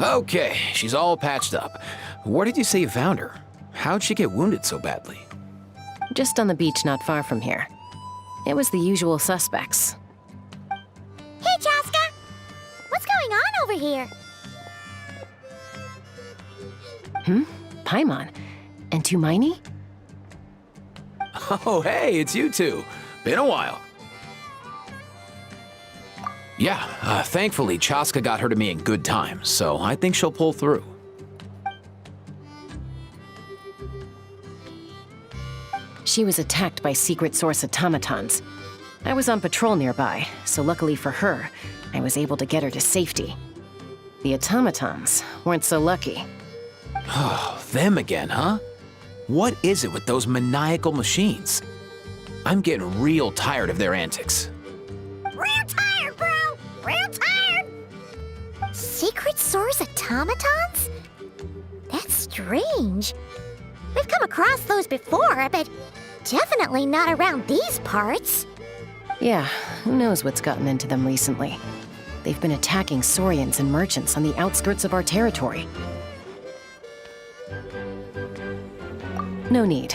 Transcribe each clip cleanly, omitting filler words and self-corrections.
Okay, she's all patched up. Where did you say you found her? How'd she get wounded so badly? Just on the beach not far from here. It was the usual suspects. Hey, Chaska! What's going on over here? Paimon. And Tumaini? Oh, hey, it's you two. Been a while. Yeah, thankfully Chaska got her to me in good time, so I think she'll pull through. She was attacked by secret source automatons. I was on patrol nearby, so luckily for her, I was able to get her to safety. The automatons weren't so lucky. Oh, them again, huh? What is it with those maniacal machines? I'm getting real tired of their antics. Real tired, bro! Real tired! Secret source automatons? That's strange. We've come across those before, but definitely not around these parts. Yeah, who knows what's gotten into them recently. They've been attacking Saurians and merchants on the outskirts of our territory. No need.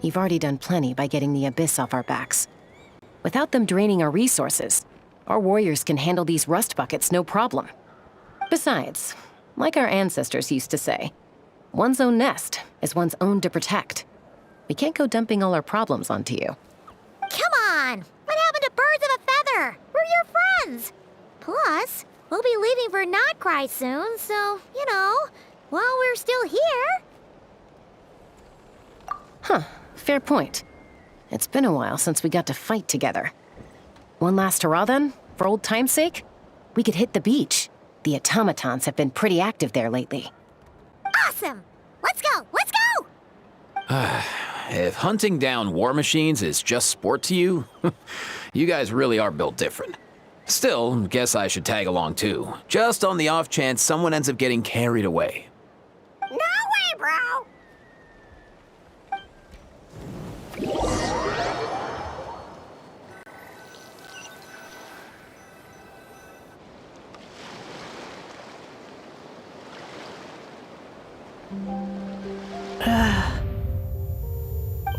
You've already done plenty by getting the Abyss off our backs. Without them draining our resources, our warriors can handle these rust buckets no problem. Besides, like our ancestors used to say, one's own nest is one's own to protect. We can't go dumping all our problems onto you. Come on! What happened to birds of a feather? We're your friends! Plus, we'll be leaving for Notcry soon, so, you know, while we're still here... Huh, fair point. It's been a while since we got to fight together. One last hurrah then, for old time's sake? We could hit the beach. The automatons have been pretty active there lately. Awesome! Let's go! Let's go! If hunting down war machines is just sport to you, you guys really are built different. Still, guess I should tag along too, just on the off chance someone ends up getting carried away. No way, bro!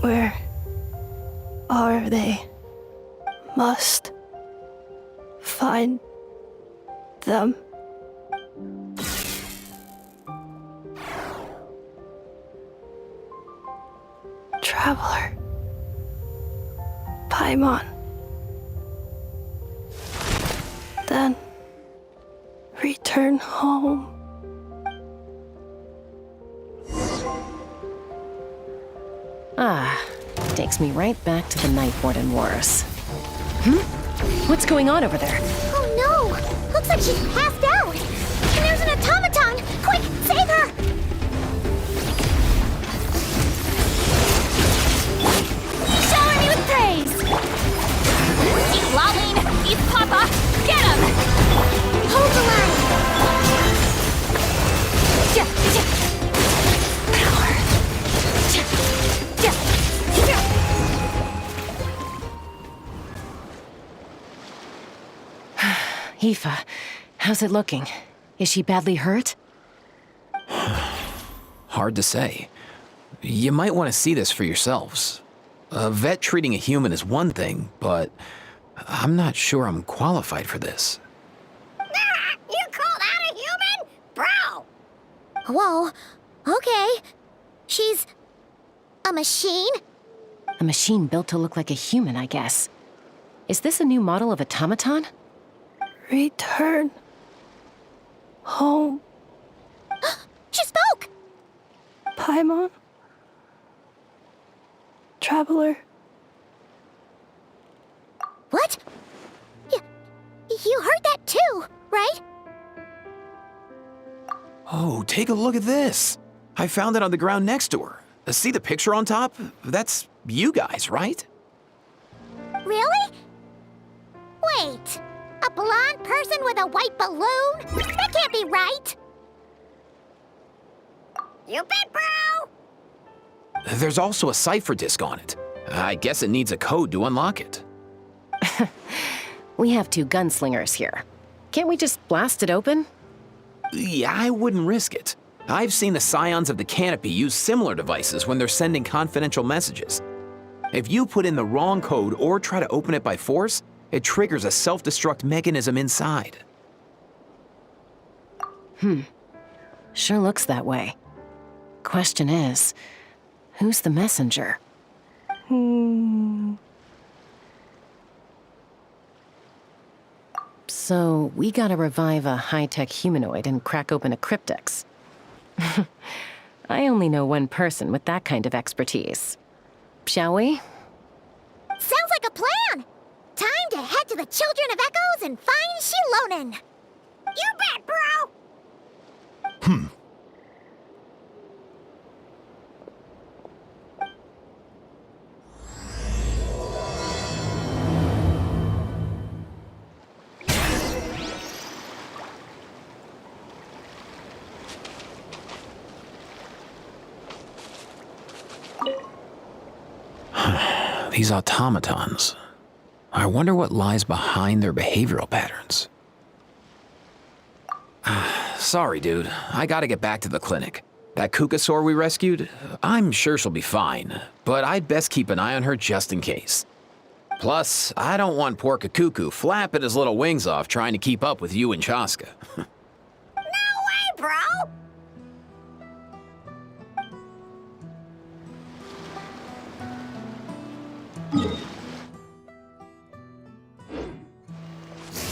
Where are they? Must find them. Traveler. Paimon. Then return home. Takes me right back to the Night Warden Wars. What's going on over there? Oh no! Looks like she's passed out! And there's an automaton! Quick, save her! Shower me with praise! He's lolling! He's Papa! Get him! Hold the line! Power! Aoife, how's it looking? Is she badly hurt? Hard to say. You might want to see this for yourselves. A vet treating a human is one thing, but I'm not sure I'm qualified for this. You call that a human? Bro! Whoa, okay. She's... a machine? A machine built to look like a human, I guess. Is this a new model of automaton? Return home. She spoke! Paimon. Traveler. What? You heard that too, right? Oh, take a look at this. I found it on the ground next to her. See the picture on top? That's you guys, right? Really? Wait, a blonde person with a white balloon? That can't be right. You bet, bro! There's also a cipher disk on it. I guess it needs a code to unlock it. We have two gunslingers here. Can't we just blast it open? Yeah, I wouldn't risk it. I've seen the scions of the canopy use similar devices when they're sending confidential messages. If you put in the wrong code or try to open it by force, it triggers a self-destruct mechanism inside. Sure looks that way. Question is, who's the messenger? So, we gotta revive a high-tech humanoid and crack open a cryptex. I only know one person with that kind of expertise. Shall we? Sounds like a plan! Time to head to the Children of Echoes and find Shilonen! You bet, bro! These automatons. I wonder what lies behind their behavioral patterns. Sorry, dude. I gotta get back to the clinic. That Kukasaur we rescued, I'm sure she'll be fine, but I'd best keep an eye on her just in case. Plus, I don't want poor Kakuku flapping his little wings off trying to keep up with you and Chaska. No way, bro!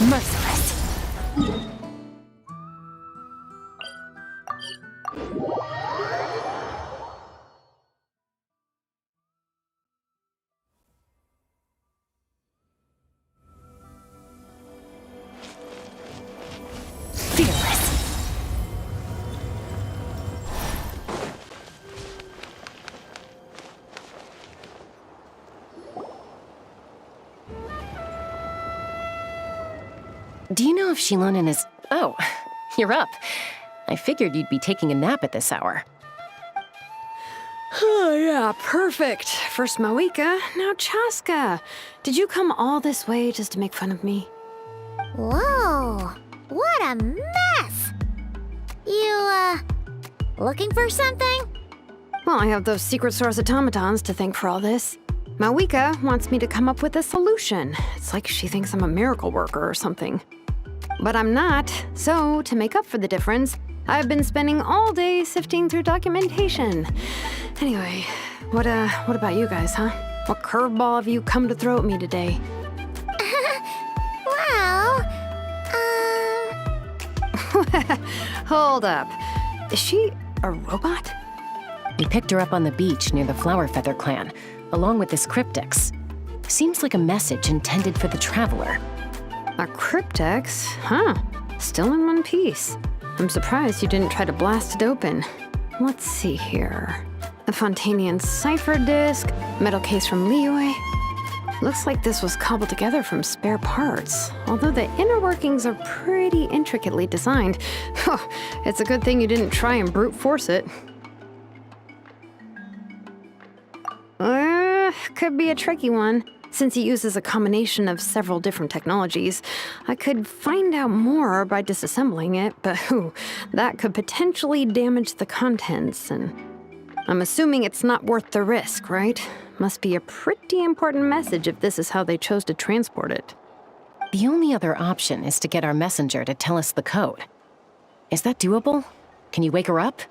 Merciless. Fearless. Do you know if Shilonen is... Oh, you're up. I figured you'd be taking a nap at this hour. Oh, yeah, perfect. First Mawika, now Chaska. Did you come all this way just to make fun of me? Whoa, what a mess! You, looking for something? Well, I have those secret source automatons to thank for all this. Mawika wants me to come up with a solution. It's like she thinks I'm a miracle worker or something. But I'm not, so to make up for the difference, I've been spending all day sifting through documentation. Anyway, what about you guys, huh? What curveball have you come to throw at me today? Well, Hold up. Is she a robot? We picked her up on the beach near the Flower Feather clan, along with this cryptex. Seems like a message intended for the Traveler. A cryptex? Huh. Still in one piece. I'm surprised you didn't try to blast it open. Let's see here. A Fontanian cipher disk, metal case from Liyue. Looks like this was cobbled together from spare parts, although the inner workings are pretty intricately designed. It's a good thing you didn't try and brute force it. Could be a tricky one. Since it uses a combination of several different technologies, I could find out more by disassembling it, but that could potentially damage the contents, and I'm assuming it's not worth the risk, right? Must be a pretty important message if this is how they chose to transport it. The only other option is to get our messenger to tell us the code. Is that doable? Can you wake her up?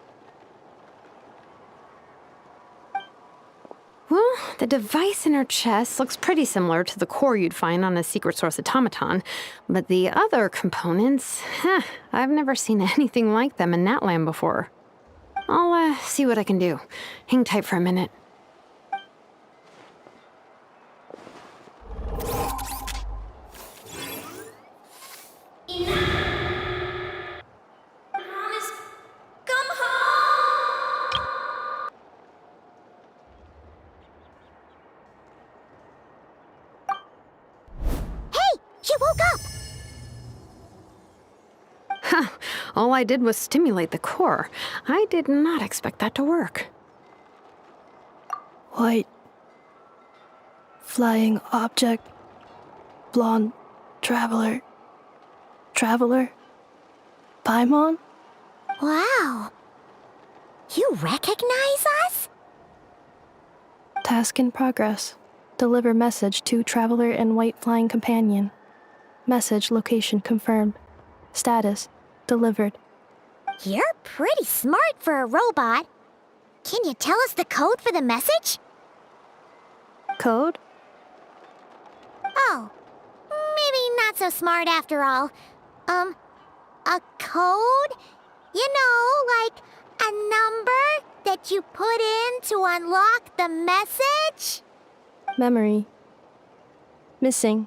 Well, the device in her chest looks pretty similar to the core you'd find on a secret source automaton, but the other components, I've never seen anything like them in Natland before. I'll see what I can do. Hang tight for a minute. She woke up! All I did was stimulate the core. I did not expect that to work. White. Flying object. Blonde. Traveler. Traveler? Paimon? Wow. You recognize us? Task in progress. Deliver message to Traveler and White Flying Companion. Message location confirmed. Status delivered. You're pretty smart for a robot. Can you tell us the code for the message? Code? Oh, maybe not so smart after all. A code? You know, like a number that you put in to unlock the message? Memory. Missing.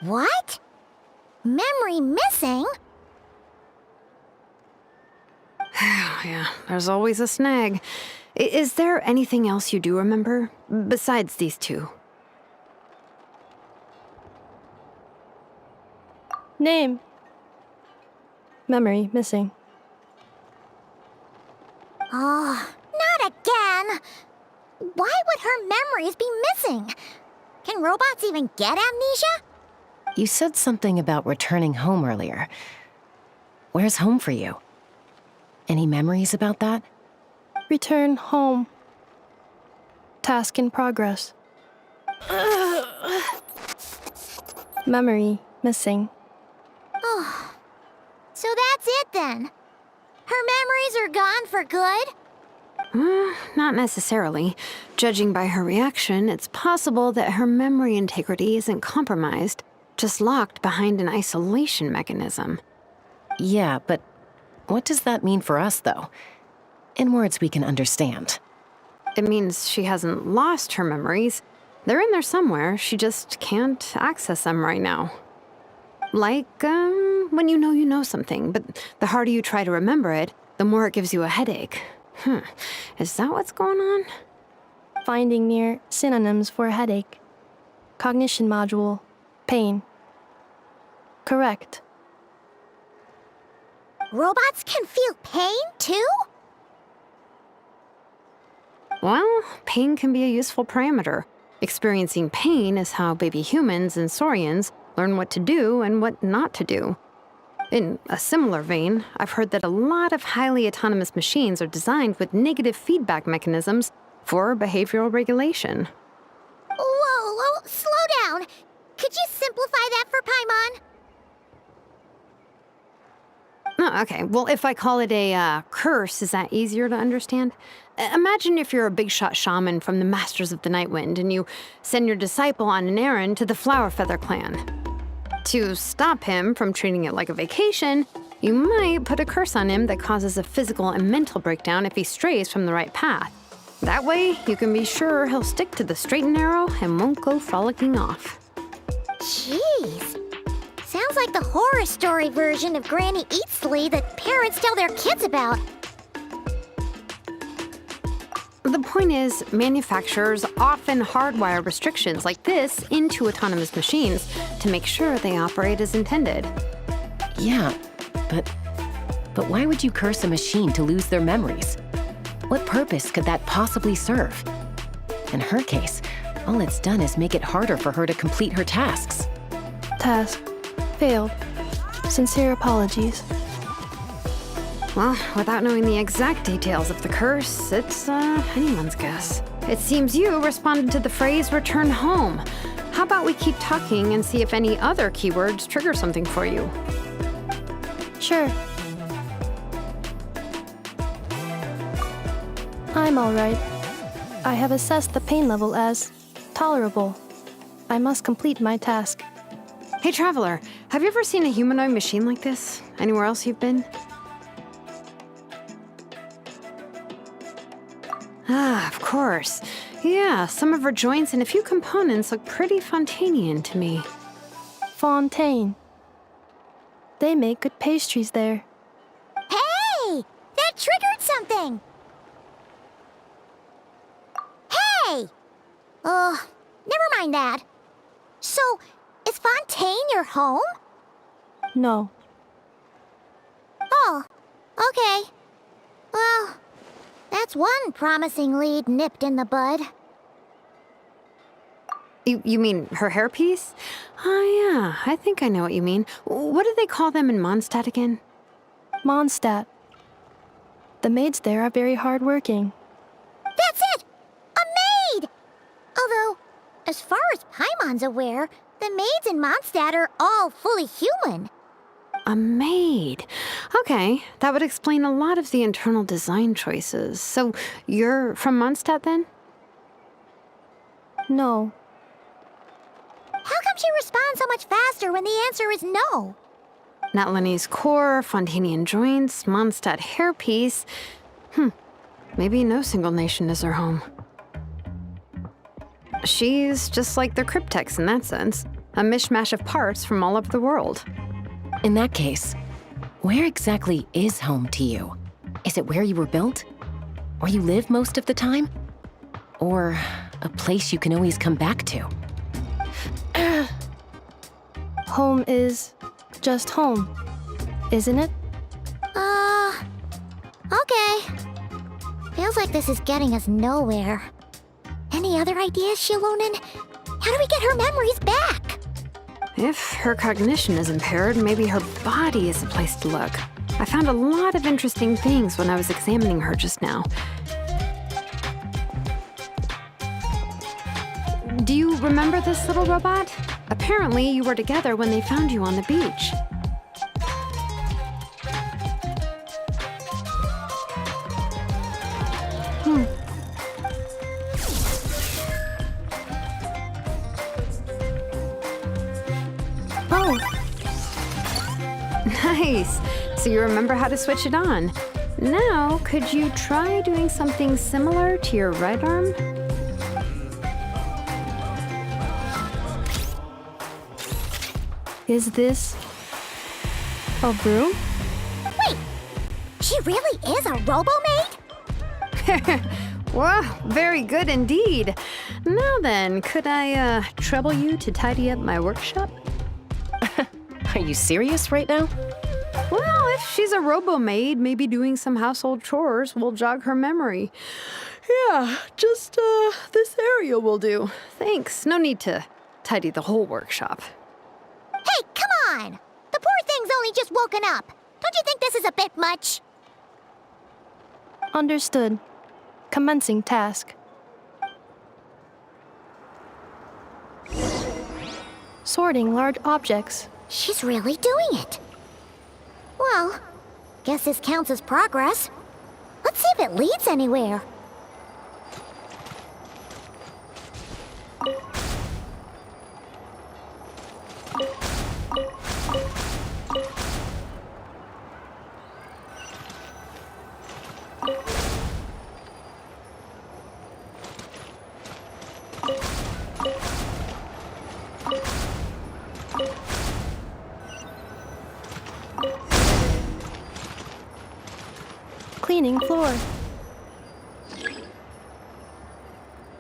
What? Memory missing? Yeah, there's always a snag. Is there anything else you do remember besides these two? Name. Memory missing. Oh, not again! Why would her memories be missing? Can robots even get amnesia? You said something about returning home earlier. Where's home for you? Any memories about that? Return home. Task in progress. Memory missing. Oh, so that's it then. Her memories are gone for good? Not necessarily. Judging by her reaction, it's possible that her memory integrity isn't compromised, just locked behind an isolation mechanism. Yeah, but what does that mean for us, though? In words we can understand. It means she hasn't lost her memories. They're in there somewhere, she just can't access them right now. Like, when you know something, but the harder you try to remember it, the more it gives you a headache. Is that what's going on? Finding near synonyms for headache. Cognition module. Pain. Correct. Robots can feel pain, too? Well, pain can be a useful parameter. Experiencing pain is how baby humans and saurians learn what to do and what not to do. In a similar vein, I've heard that a lot of highly autonomous machines are designed with negative feedback mechanisms for behavioral regulation. Whoa, slow down. Could you simplify that for Paimon? Oh, okay, well, if I call it a curse, is that easier to understand? Imagine if you're a big shot shaman from the Masters of the Nightwind and you send your disciple on an errand to the Flower Feather clan. To stop him from treating it like a vacation, you might put a curse on him that causes a physical and mental breakdown if he strays from the right path. That way, you can be sure he'll stick to the straight and narrow and won't go frolicking off. Jeez. Sounds like the horror story version of Granny Eatsley that parents tell their kids about. The point is, manufacturers often hardwire restrictions like this into autonomous machines to make sure they operate as intended. Yeah, but why would you curse a machine to lose their memories? What purpose could that possibly serve? In her case, all it's done is make it harder for her to complete her tasks. Task. Failed. Sincere apologies. Well, without knowing the exact details of the curse, it's anyone's guess. It seems you responded to the phrase return home. How about we keep talking and see if any other keywords trigger something for you? Sure. I'm alright. I have assessed the pain level as tolerable. I must complete my task. Hey, Traveler, have you ever seen a humanoid machine like this? Anywhere else you've been? Ah, of course. Yeah, some of her joints and a few components look pretty Fontanian to me. Fontaine. They make good pastries there. Hey! That triggered something! Hey! Never mind that. So, is Fontaine your home? No. Oh, okay. Well, that's one promising lead nipped in the bud. You mean her hairpiece? Oh, yeah, I think I know what you mean. What do they call them in Mondstadt again? Mondstadt. The maids there are very hardworking. That's it! A maid! Although, as far as Paimon's aware, the maids in Mondstadt are all fully human. A maid. Okay, that would explain a lot of the internal design choices. So, you're from Mondstadt then? No. How come she responds so much faster when the answer is no? Natlanese core, Fontanian joints, Mondstadt hairpiece. Maybe no single nation is her home. She's just like the cryptex in that sense. A mishmash of parts from all over the world. In that case, where exactly is home to you? Is it where you were built? Where you live most of the time? Or a place you can always come back to? Home is just home, isn't it? Okay. Feels like this is getting us nowhere. Any other ideas, Shilonen? How do we get her memories back? If her cognition is impaired, maybe her body is a place to look. I found a lot of interesting things when I was examining her just now. Do you remember this little robot? Apparently, you were together when they found you on the beach. Oh, Nice. So you remember how to switch it on. Now, could you try doing something similar to your right arm? is this a broom? Wait, she really is a robo-maid? Wow, very good indeed. Now then, could I trouble you to tidy up my workshop? Are you serious right now? Well, if she's a robo-maid, maybe doing some household chores will jog her memory. Yeah, just this area will do. Thanks. No need to tidy the whole workshop. Hey, come on! The poor thing's only just woken up. Don't you think this is a bit much? Understood. Commencing task. Sorting large objects. She's really doing it. Well, guess this counts as progress. Let's see if it leads anywhere. Cleaning floor.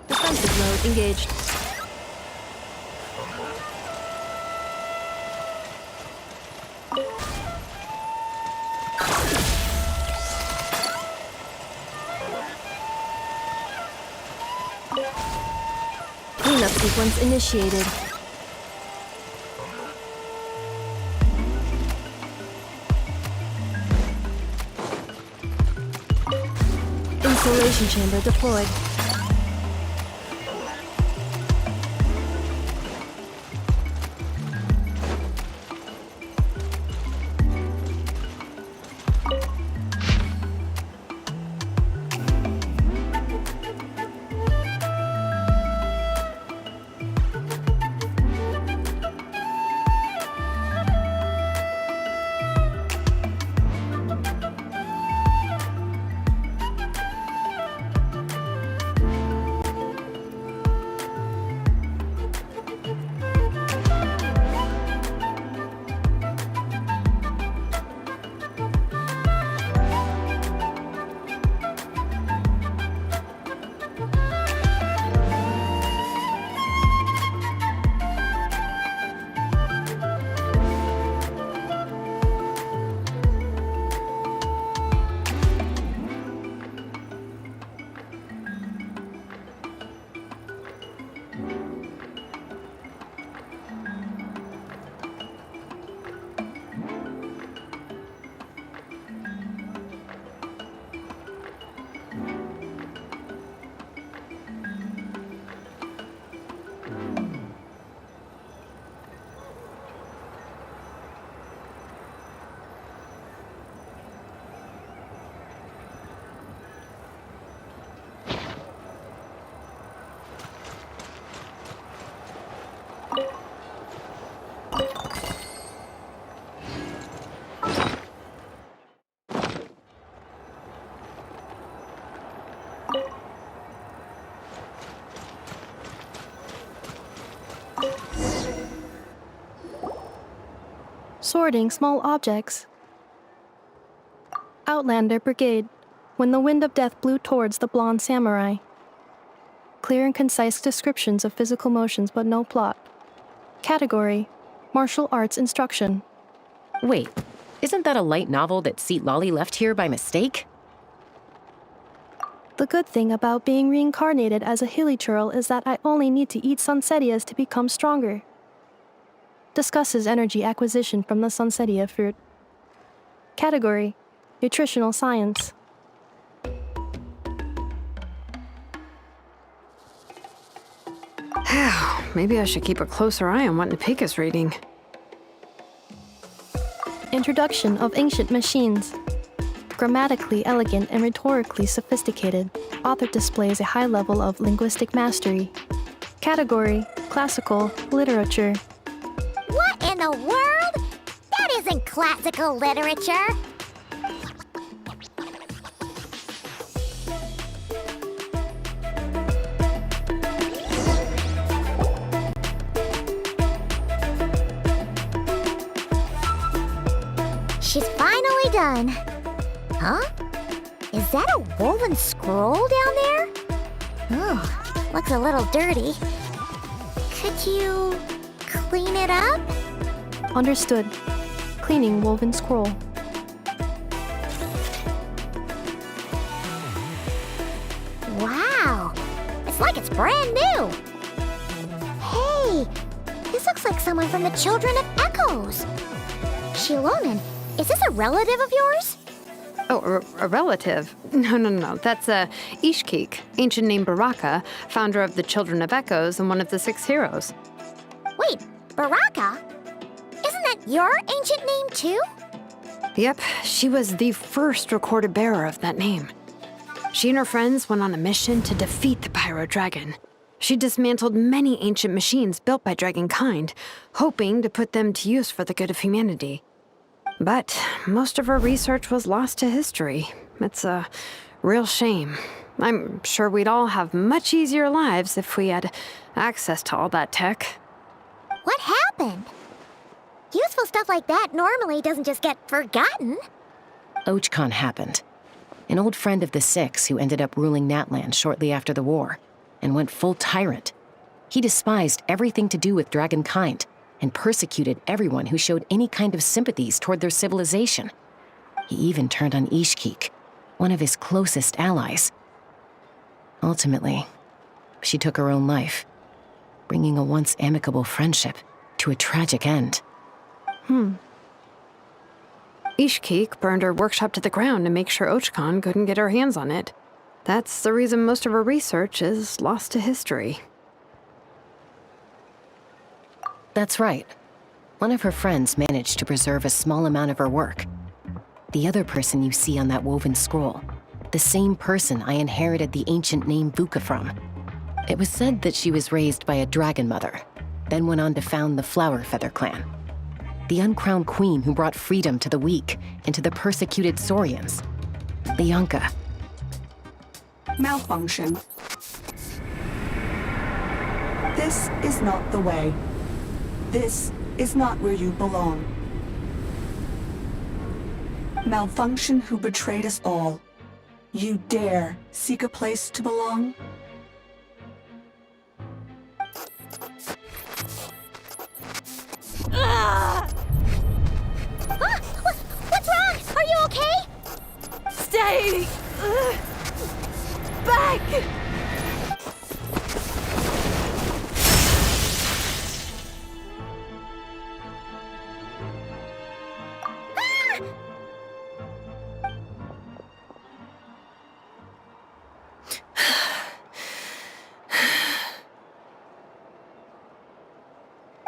Defensive mode engaged. Cleanup sequence initiated. Installation chamber deployed. Sorting small objects. Outlander Brigade. When the wind of death blew towards the blonde samurai. Clear and concise descriptions of physical motions but no plot. Category: martial arts instruction. Wait, isn't that a light novel that Seat Lolly left here by mistake? The good thing about being reincarnated as a hilly churl is that I only need to eat sunsettias to become stronger. Discusses energy acquisition from the sunsettia fruit. Category: nutritional science. Maybe I should keep a closer eye on what Napik is reading. Introduction of ancient machines. Grammatically elegant and rhetorically sophisticated, author displays a high level of linguistic mastery. Category: classical literature. What in the world? That isn't classical literature. She's finally done. Huh? Is that a woven scroll down there? Oh, looks a little dirty. Could you clean it up? Understood. Cleaning woven scroll. Wow, it's like it's brand new. Hey, this looks like someone from the Children of Echoes. Shilonen, is this a relative of yours? Oh, a relative? No. That's Ishkik, ancient name Baraka, founder of the Children of Echoes and one of the 6 heroes. Wait, Baraka? Isn't that your ancient name too? Yep, she was the first recorded bearer of that name. She and her friends went on a mission to defeat the Pyro Dragon. She dismantled many ancient machines built by Dragonkind, hoping to put them to use for the good of humanity. But most of her research was lost to history. It's a real shame. I'm sure we'd all have much easier lives if we had access to all that tech. What happened? Useful stuff like that normally doesn't just get forgotten. Ochcon happened. An old friend of the 6 who ended up ruling Natland shortly after the war, and went full tyrant. He despised everything to do with Dragonkind, and persecuted everyone who showed any kind of sympathies toward their civilization. He even turned on Ishkik, one of his closest allies. Ultimately, she took her own life, bringing a once amicable friendship to a tragic end. Ishkik burned her workshop to the ground to make sure Ochcon couldn't get her hands on it. That's the reason most of her research is lost to history. That's right. One of her friends managed to preserve a small amount of her work. The other person you see on that woven scroll, the same person I inherited the ancient name Vuka from. It was said that she was raised by a dragon mother, then went on to found the Flower Feather clan. The uncrowned queen who brought freedom to the weak and to the persecuted Saurians. Leonka. Malfunction. This is not the way. This is not where you belong. Malfunction who betrayed us all. You dare seek a place to belong? What's wrong? Are you okay? Stay back!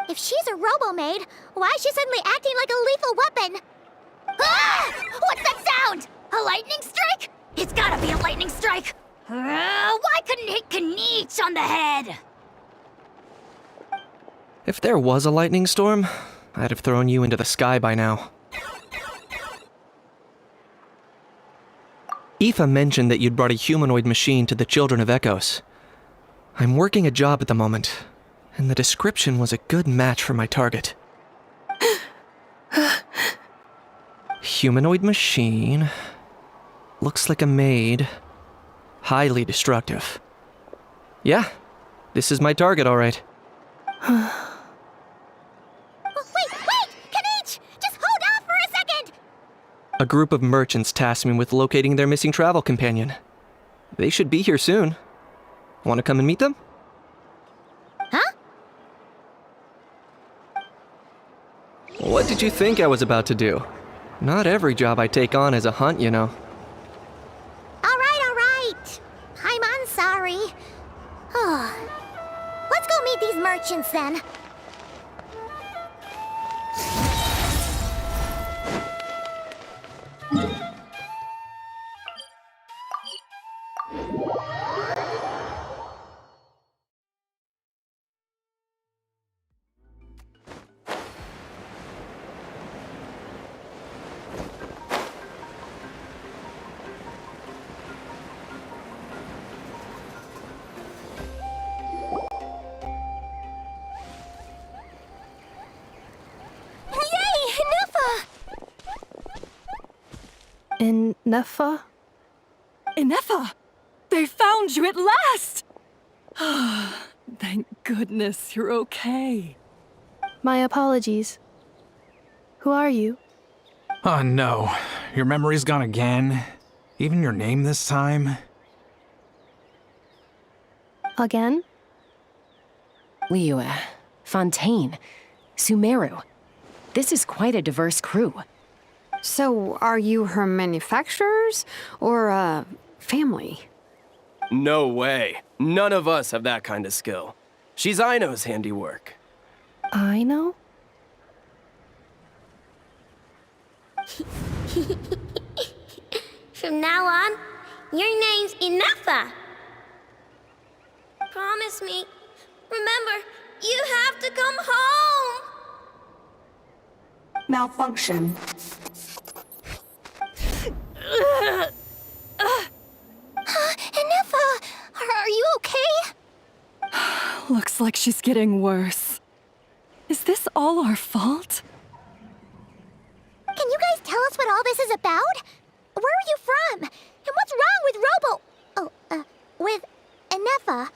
If she's a robo-maid, why is she suddenly acting like a lethal weapon? Ah! What's that sound? A lightning strike? It's gotta be a lightning strike! Why couldn't it hit Kniech on the head? If there was a lightning storm, I'd have thrown you into the sky by now. Aoife mentioned that you'd brought a humanoid machine to the Children of Echoes. I'm working a job at the moment, and the description was a good match for my target. Humanoid machine. Looks like a maid. Highly destructive. Yeah, this is my target, all right. Wait! Kanich! Just hold off for a second! A group of merchants tasked me with locating their missing travel companion. They should be here soon. Want to come and meet them? Huh? What did you think I was about to do? Not every job I take on is a hunt, you know. All right. I'm sorry. Let's go meet these merchants then. In Nefa? Inefa! They found you at last! Thank goodness you're okay. My apologies. Who are you? Oh no, your memory's gone again? Even your name this time? Again? Liyue, Fontaine, Sumeru. This is quite a diverse crew. So, are you her manufacturers or family? No way. None of us have that kind of skill. She's Aino's handiwork. I know? From now on, your name's Inefa. Promise me. Remember, you have to come home. Malfunction. Inefa, are you okay? Looks like she's getting worse. Is this all our fault? Can you guys tell us what all this is about? Where are you from? And what's wrong with with Inefa?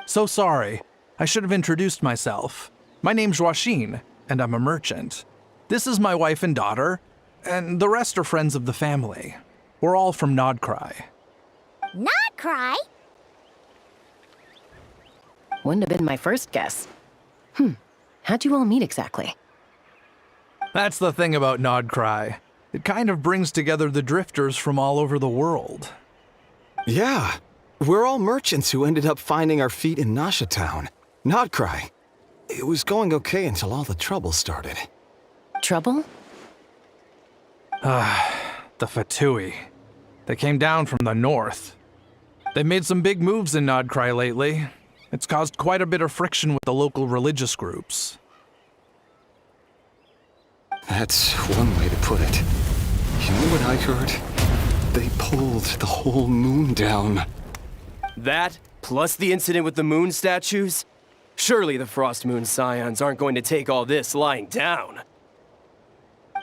So sorry. I should have introduced myself. My name's Joachine, and I'm a merchant. This is my wife and daughter, and the rest are friends of the family. We're all from Nodcry. Not cry? Wouldn't have been my first guess. How'd you all meet exactly? That's the thing about Nodcry. It kind of brings together the drifters from all over the world. Yeah, we're all merchants who ended up finding our feet in Nasha Town. Nodcry. It was going okay until all the trouble started. Trouble? The Fatui. They came down from the north. They've made some big moves in Nodcry lately. It's caused quite a bit of friction with the local religious groups. That's one way to put it. You know what I heard? They pulled the whole moon down. That, plus the incident with the moon statues? Surely the Frost Moon Scions aren't going to take all this lying down.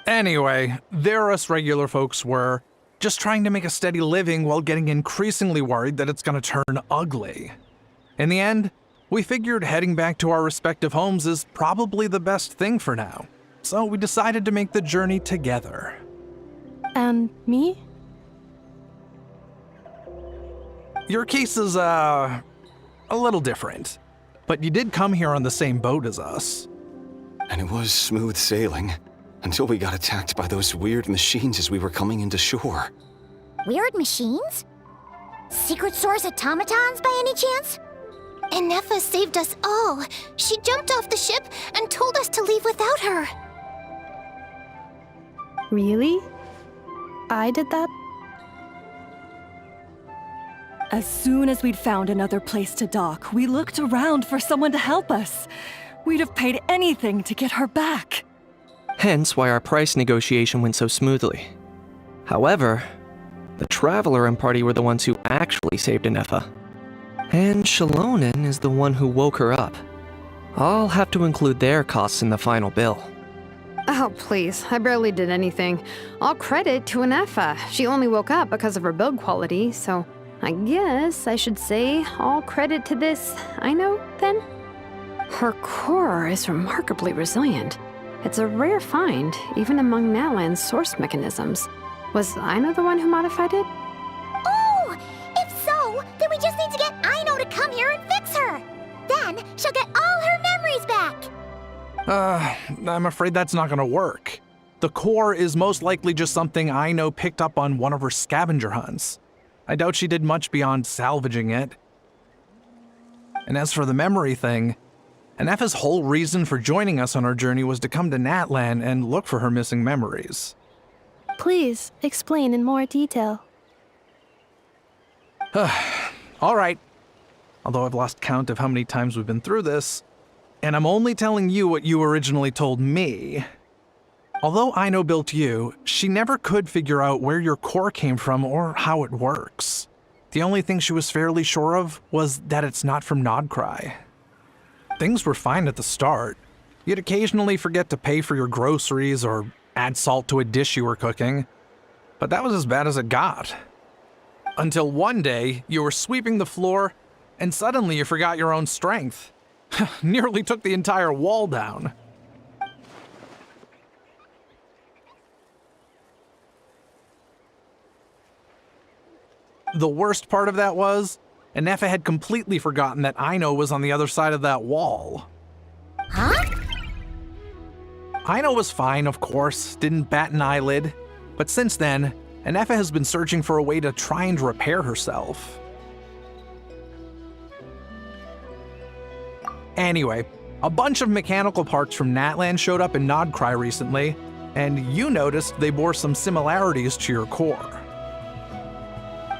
Anyway, there us regular folks were, just trying to make a steady living while getting increasingly worried that it's gonna turn ugly. In the end, we figured heading back to our respective homes is probably the best thing for now. So we decided to make the journey together. And me? Your case is, a little different. But you did come here on the same boat as us. And it was smooth sailing, until we got attacked by those weird machines as we were coming into shore. Weird machines? Secret Source automatons by any chance? Inefa saved us all. She jumped off the ship and told us to leave without her. Really? I did that? As soon as we'd found another place to dock, we looked around for someone to help us. We'd have paid anything to get her back. Hence why our price negotiation went so smoothly. However, the Traveler and party were the ones who actually saved Inefa. And Shalonen is the one who woke her up. I'll have to include their costs in the final bill. Oh, please. I barely did anything. All credit to Anefa. She only woke up because of her build quality, so I guess I should say all credit to this Aino, then? Her core is remarkably resilient. It's a rare find, even among Natlan's source mechanisms. Was Aino the one who modified it? Oh! If so, then we just need to get Aino to come here and fix her! Then she'll get all her memories back! I'm afraid that's not gonna work. The core is most likely just something Aino picked up on one of her scavenger hunts. I doubt she did much beyond salvaging it. And as for the memory thing, Anefa's whole reason for joining us on our journey was to come to Natlan and look for her missing memories. Please explain in more detail. All right. Although I've lost count of how many times we've been through this, and I'm only telling you what you originally told me. Although Aino built you, she never could figure out where your core came from or how it works. The only thing she was fairly sure of was that it's not from Nodcry. Things were fine at the start. You'd occasionally forget to pay for your groceries or add salt to a dish you were cooking, but that was as bad as it got. Until one day, you were sweeping the floor, and suddenly you forgot your own strength. Nearly took the entire wall down. The worst part of that was, Anefa had completely forgotten that Aino was on the other side of that wall. Huh? Aino was fine, of course, didn't bat an eyelid, but since then, Anefa has been searching for a way to try and repair herself. Anyway, a bunch of mechanical parts from Natlan showed up in Nodcry recently, and you noticed they bore some similarities to your core.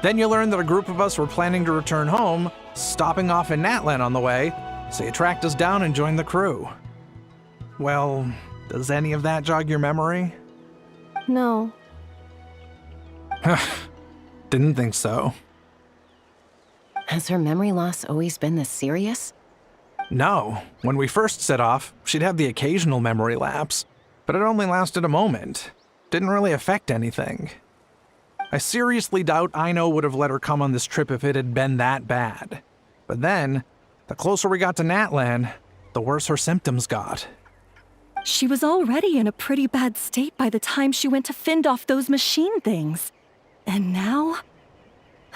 Then you learned that a group of us were planning to return home, stopping off in Natlan on the way, so you tracked us down and joined the crew. Well, does any of that jog your memory? No. Didn't think so. Has her memory loss always been this serious? No. When we first set off, she'd have the occasional memory lapse, but it only lasted a moment. Didn't really affect anything. I seriously doubt Aino would have let her come on this trip if it had been that bad. But then, the closer we got to Natlan, the worse her symptoms got. She was already in a pretty bad state by the time she went to fend off those machine things. And now?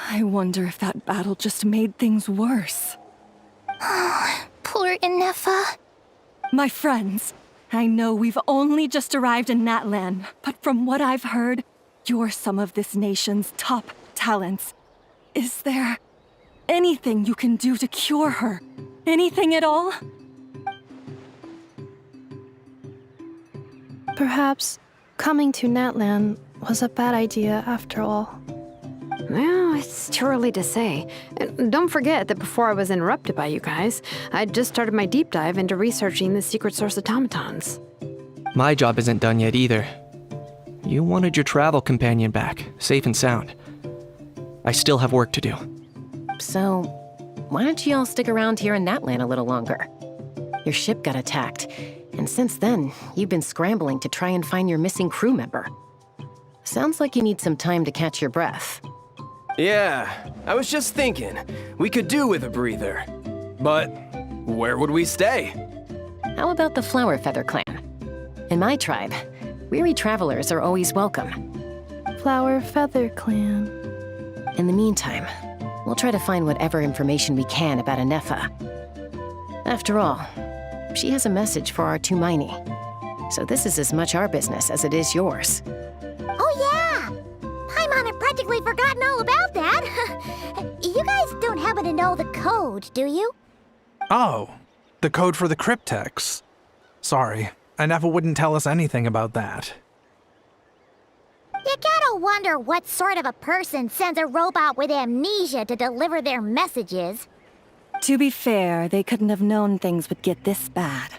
I wonder if that battle just made things worse. Poor Anefa. My friends, I know we've only just arrived in Natlan, but from what I've heard, you're some of this nation's top talents. Is there anything you can do to cure her? Anything at all? Perhaps coming to Natlan was a bad idea after all. Well, it's too early to say. And don't forget that before I was interrupted by you guys, I'd just started my deep dive into researching the secret source automatons. My job isn't done yet either. You wanted your travel companion back, safe and sound. I still have work to do. So, why don't you all stick around here in Natlan a little longer? Your ship got attacked, and since then, you've been scrambling to try and find your missing crew member. Sounds like you need some time to catch your breath. Yeah, I was just thinking, we could do with a breather. But where would we stay? How about the Flower Feather Clan? In my tribe, weary travelers are always welcome. Flower Feather Clan. In the meantime, we'll try to find whatever information we can about Anefa. After all, she has a message for our Tumaini. So this is as much our business as it is yours. Oh yeah! Paimon had practically forgotten all about that. You guys don't happen to know the code, do you? Oh, the code for the cryptex. Sorry, Anefa wouldn't tell us anything about that. You gotta wonder what sort of a person sends a robot with amnesia to deliver their messages. To be fair, they couldn't have known things would get this bad.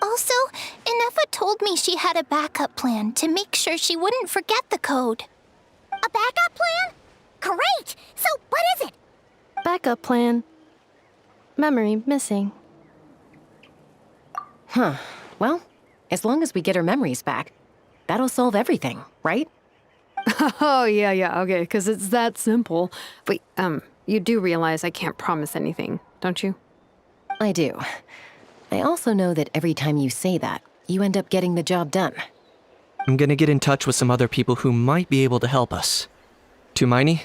Also, Anefa told me she had a backup plan to make sure she wouldn't forget the code. A backup plan? Great! So, what is it? Backup plan. Memory missing. Huh. Well, As long as we get her memories back, that'll solve everything, right? Oh, yeah, okay, because it's that simple. Wait, you do realize I can't promise anything, don't you? I do. I also know that every time you say that, you end up getting the job done. I'm gonna get in touch with some other people who might be able to help us. Tumaini,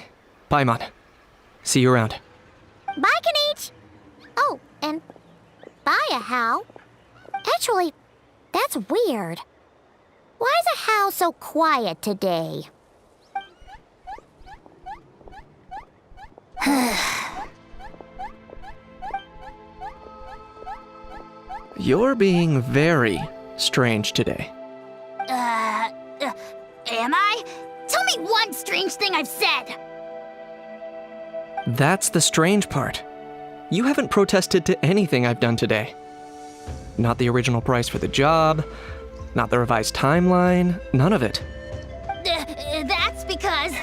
Paimon. See you around. Bye, Kanich! Oh, and bye, a How. Actually, that's weird. Why is a How so quiet today? You're being very strange today. Am I? Tell me one strange thing I've said! That's the strange part. You haven't protested to anything I've done today. Not the original price for the job, not the revised timeline, none of it. That's because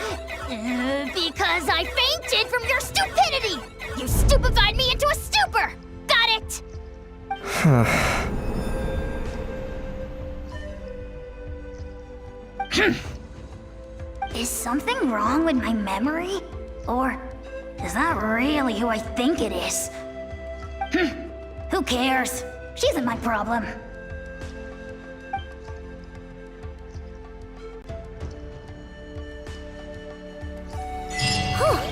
I fainted from your stupidity! You stupefied me into a stupor! Got it? Is something wrong with my memory? Or is that really who I think it is? Who cares? She isn't my problem.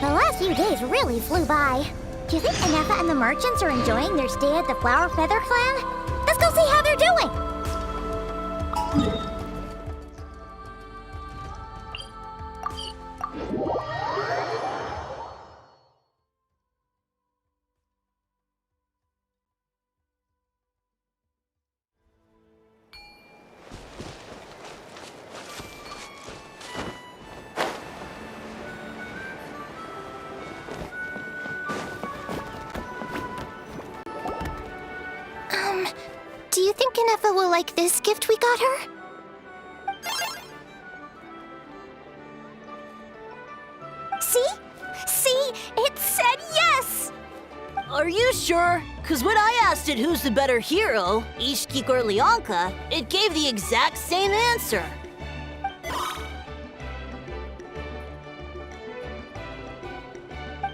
The last few days really flew by. Do you think Anefa and the merchants are enjoying their stay at the Flower Feather Clan? Let's go see how they're doing! Do you think Anefa will like this gift we got her? See? See? It said yes! Are you sure? Cause when I asked it who's the better hero, Ishkik or Leonka, it gave the exact same answer.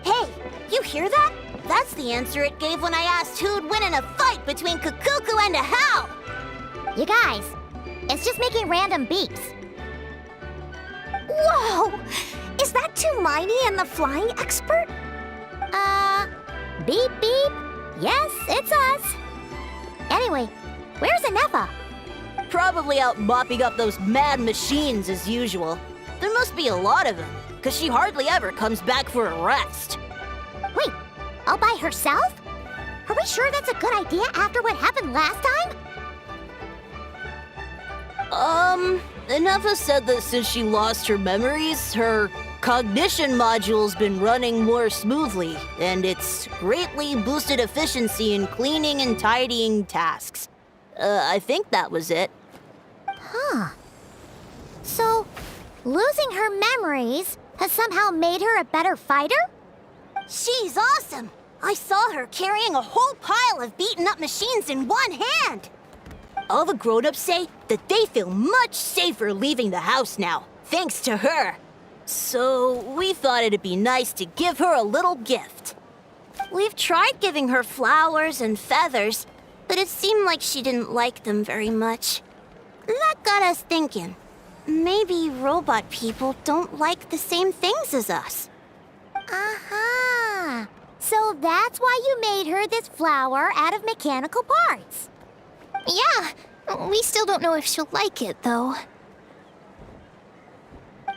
Hey, you hear that? That's the answer it gave when I asked who'd win in a fight between Kukuku and a How! You guys, it's just making random beeps. Whoa! Is that Tumaini and the flying expert? Beep beep. Yes, it's us. Anyway, where's Anefa? Probably out mopping up those mad machines as usual. There must be a lot of them, cause she hardly ever comes back for a rest. Wait, all by herself? Are we sure that's a good idea after what happened last time? Anefa said that since she lost her memories, her cognition module's been running more smoothly, and it's greatly boosted efficiency in cleaning and tidying tasks. I think that was it. Huh. So, losing her memories has somehow made her a better fighter? She's awesome! I saw her carrying a whole pile of beaten-up machines in one hand! All the grown-ups say that they feel much safer leaving the house now, thanks to her. So, we thought it'd be nice to give her a little gift. We've tried giving her flowers and feathers, but it seemed like she didn't like them very much. That got us thinking. Maybe robot people don't like the same things as us. Aha! So that's why you made her this flower out of mechanical parts. Yeah, we still don't know if she'll like it, though.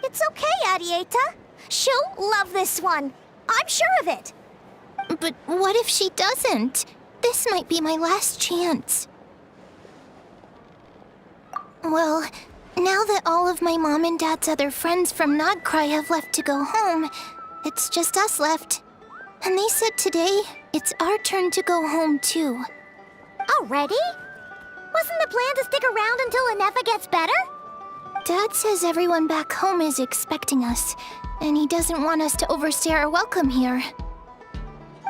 It's okay, Arieta. She'll love this one. I'm sure of it. But what if she doesn't? This might be my last chance. Well, now that all of my mom and dad's other friends from Nagcry have left to go home, it's just us left. And they said today, it's our turn to go home too. Already? Wasn't the plan to stick around until Anefa gets better? Dad says everyone back home is expecting us, and he doesn't want us to overstay our welcome here.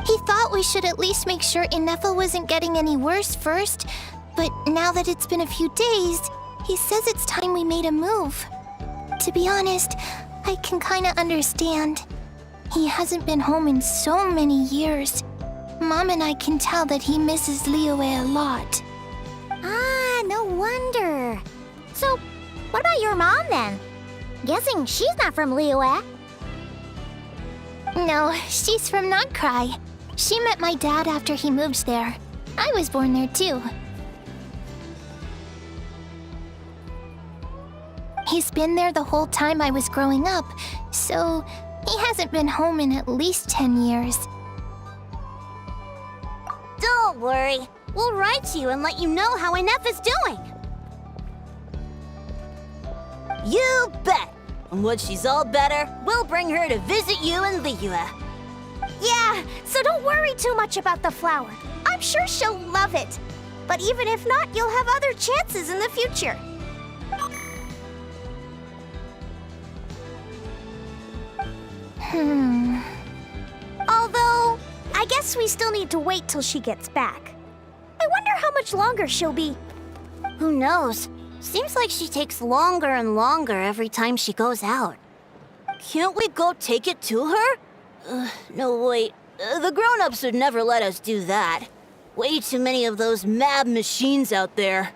He thought we should at least make sure Anefa wasn't getting any worse first, But now that it's been a few days, he says it's time we made a move. To be honest, I can kinda understand. He hasn't been home in so many years. Mom and I can tell that he misses Liyue a lot. Ah, no wonder. So, what about your mom then? Guessing she's not from Liyue. No, she's from Nagcry. She met my dad after he moved there. I was born there too. He's been there the whole time I was growing up, so he hasn't been home in at least 10 years. Don't worry. We'll write to you and let you know how Inef is doing. You bet! And when she's all better, we'll bring her to visit you in Liyue. Yeah, so don't worry too much about the flower. I'm sure she'll love it. But even if not, you'll have other chances in the future. Although, I guess we still need to wait till she gets back. I wonder how much longer she'll be. Who knows? Seems like she takes longer and longer every time she goes out. Can't we go take it to her? No, wait. The grown-ups would never let us do that. Way too many of those mad machines out there.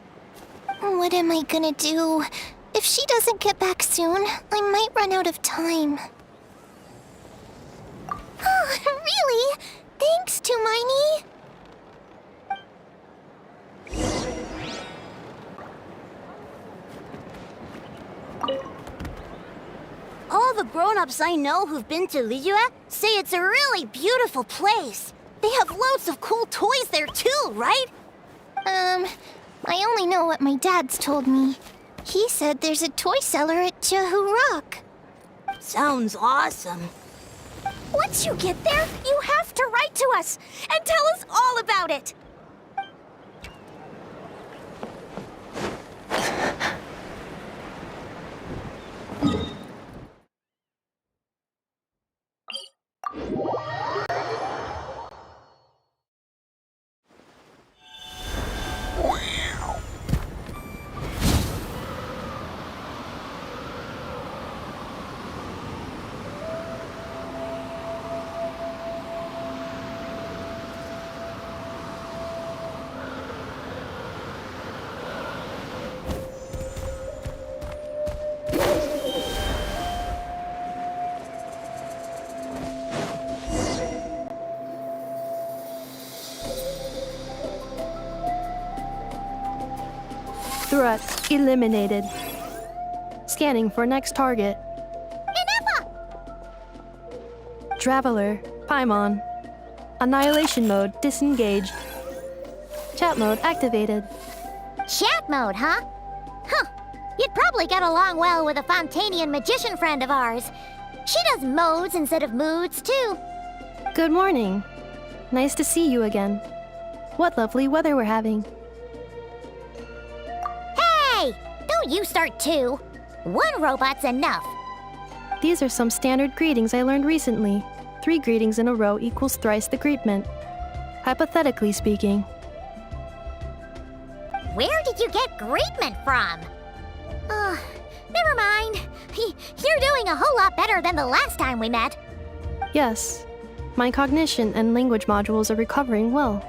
What am I gonna do? If she doesn't get back soon, I might run out of time. Oh, really? Thanks, Tumaini. All the grown-ups I know who've been to Liyue say it's a really beautiful place. They have loads of cool toys there too, right? I only know what my dad's told me. He said there's a toy seller at Jehu Rock. Sounds awesome. Once you get there, you have to write to us and tell us all about it. Threat eliminated. Scanning for next target. Inepa! Traveler, Paimon. Annihilation mode disengaged. Chat mode activated. Chat mode, huh? Huh. You'd probably get along well with a Fontanian magician friend of ours. She does modes instead of moods, too. Good morning. Nice to see you again. What lovely weather we're having. Hey! Don't you start too. One robot's enough. These are some standard greetings I learned recently. 3 greetings in a row equals thrice the greetment. Hypothetically speaking. Where did you get greetment from? Never mind. You're doing a whole lot better than the last time we met. Yes. My cognition and language modules are recovering well.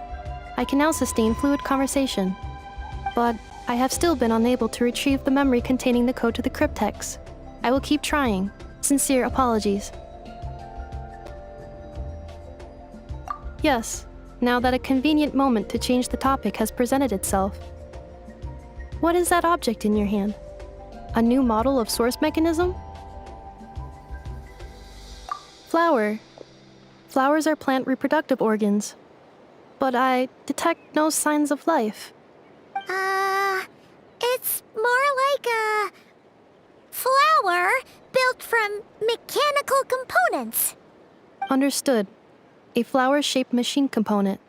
I can now sustain fluid conversation. But I have still been unable to retrieve the memory containing the code to the cryptex. I will keep trying. Sincere apologies. Yes, now that a convenient moment to change the topic has presented itself. What is that object in your hand? A new model of source mechanism? Flower. Flowers are plant reproductive organs. But I detect no signs of life. It's more like a flower built from mechanical components. Understood. A flower-shaped machine component.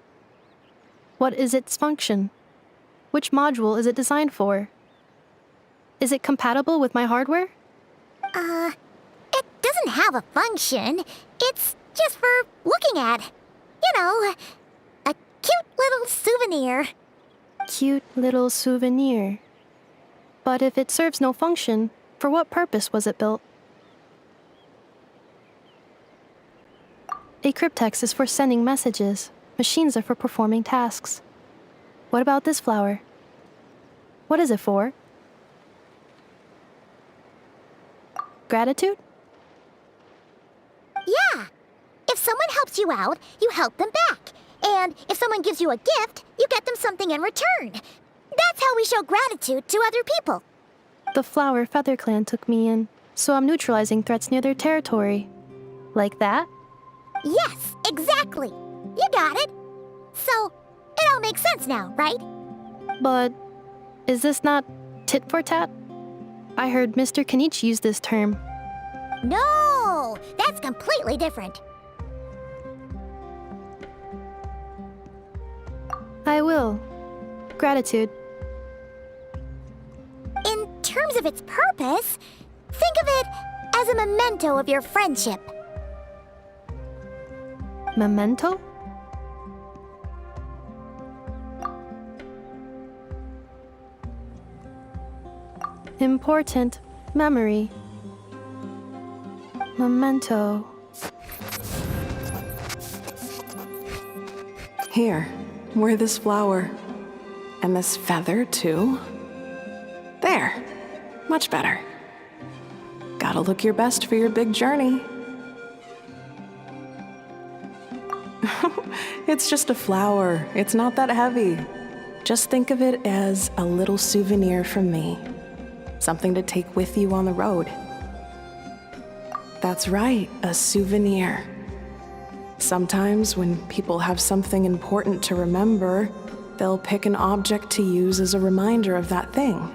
What is its function? Which module is it designed for? Is it compatible with my hardware? It doesn't have a function. It's just for looking at. You know, a cute little souvenir. Cute little souvenir. But if it serves no function, for what purpose was it built? A cryptex is for sending messages. Machines are for performing tasks. What about this flower? What is it for? Gratitude? Yeah. If someone helps you out, you help them back. And if someone gives you a gift, you get them something in return. That's how we show gratitude to other people. The flower Feather Clan took me in, so I'm neutralizing threats near their territory. Like that? Yes, exactly. You got it. So, it all makes sense now, right? But is this not tit for tat? I heard Mr. Kenichi use this term. No, that's completely different. I will. Gratitude. In terms of its purpose, think of it as a memento of your friendship. Memento? Important memory. Memento. Here, wear this flower. And this feather, too. There. Much better. Gotta look your best for your big journey. It's just a flower. It's not that heavy. Just think of it as a little souvenir from me. Something to take with you on the road. That's right, a souvenir. Sometimes when people have something important to remember, they'll pick an object to use as a reminder of that thing.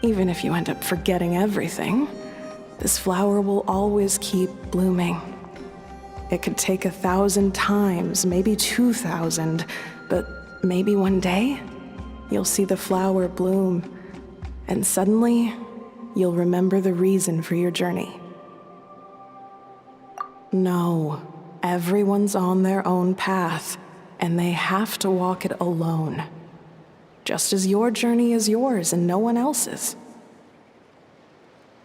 Even if you end up forgetting everything, this flower will always keep blooming. It could take 1,000 times, maybe 2,000, but maybe one day, you'll see the flower bloom, and suddenly, you'll remember the reason for your journey. No, everyone's on their own path, and they have to walk it alone. Just as your journey is yours and no one else's.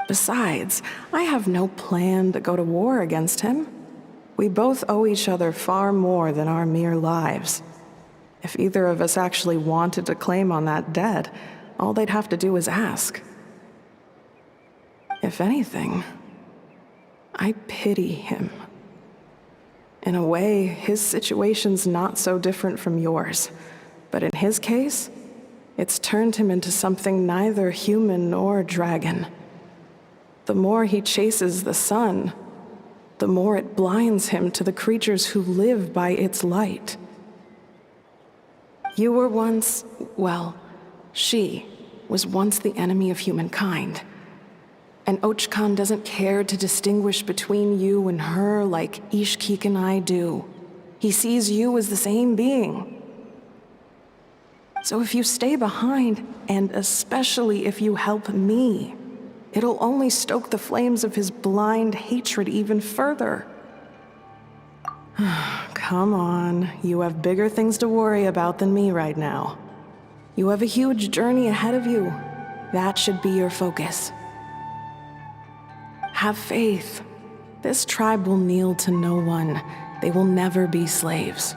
Besides, I have no plan to go to war against him. We both owe each other far more than our mere lives. If either of us actually wanted to claim on that debt, all they'd have to do is ask. If anything, I pity him. In a way, his situation's not so different from yours. But in his case, it's turned him into something neither human nor dragon. The more he chases the sun, the more it blinds him to the creatures who live by its light. You were once, well, she was once the enemy of humankind. And Ochkan doesn't care to distinguish between you and her like Ishkik and I do. He sees you as the same being. So if you stay behind, and especially if you help me, it'll only stoke the flames of his blind hatred even further. Come on, you have bigger things to worry about than me right now. You have a huge journey ahead of you. That should be your focus. Have faith. This tribe will kneel to no one. They will never be slaves.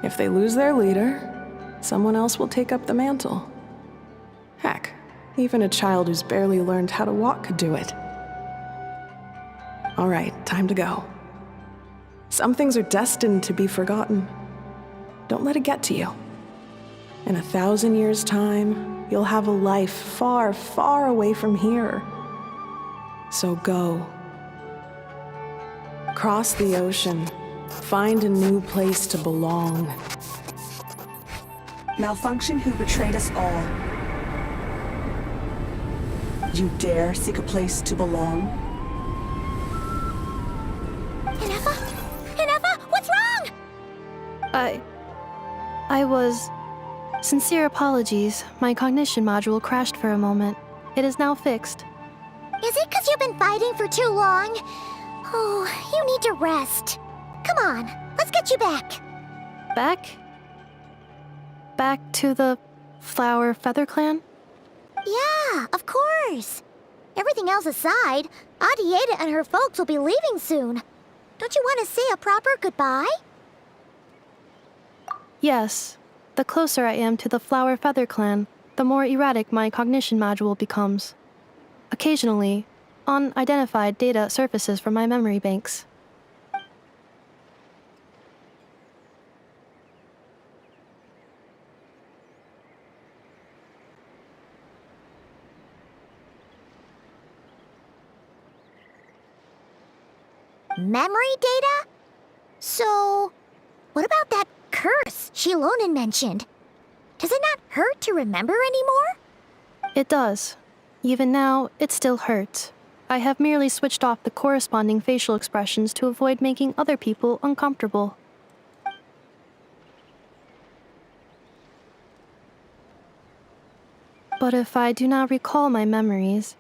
If they lose their leader, someone else will take up the mantle. Heck, even a child who's barely learned how to walk could do it. All right, time to go. Some things are destined to be forgotten. Don't let it get to you. In 1,000 years' time, you'll have a life far, far away from here. So go. Cross the ocean. Find a new place to belong. Malfunction who betrayed us all. You dare seek a place to belong? Hinefa? Hinefa, what's wrong? I was... Sincere apologies. My cognition module crashed for a moment. It is now fixed. Is it because you've been fighting for too long? Oh, you need to rest. Come on, let's get you back. Back? Back to the Flower Feather Clan? Yeah, of course. Everything else aside, Adieta and her folks will be leaving soon. Don't you want to say a proper goodbye? Yes. The closer I am to the Flower Feather Clan, the more erratic my cognition module becomes. Occasionally, unidentified data surfaces from my memory banks. Memory data? So, what about that curse Shilonen mentioned? Does it not hurt to remember anymore? It does. Even now, it still hurts. I have merely switched off the corresponding facial expressions to avoid making other people uncomfortable. But if I do not recall my memories,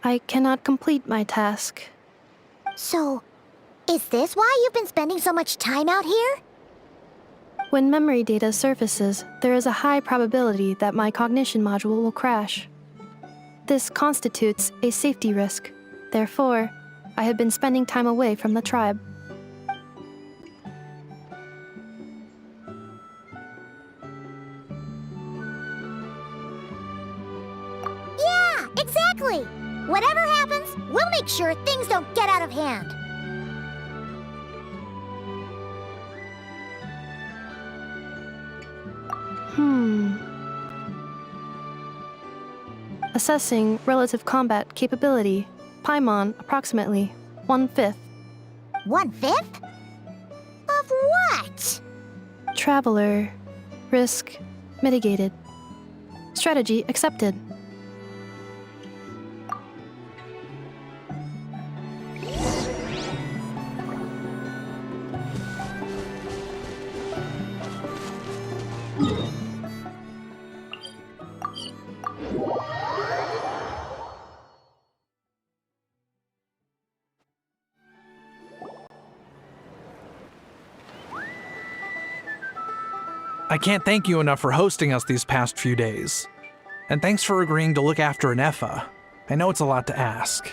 I cannot complete my task. So, is this why you've been spending so much time out here? When memory data surfaces, there is a high probability that my cognition module will crash. This constitutes a safety risk. Therefore, I have been spending time away from the tribe. Yeah, exactly! Whatever happens, we'll make sure things don't get out of hand. Assessing relative combat capability. Paimon, approximately 1/5. 1/5? Of what? Traveler. Risk mitigated. Strategy accepted. I can't thank you enough for hosting us these past few days. And thanks for agreeing to look after an Effa. I know it's a lot to ask.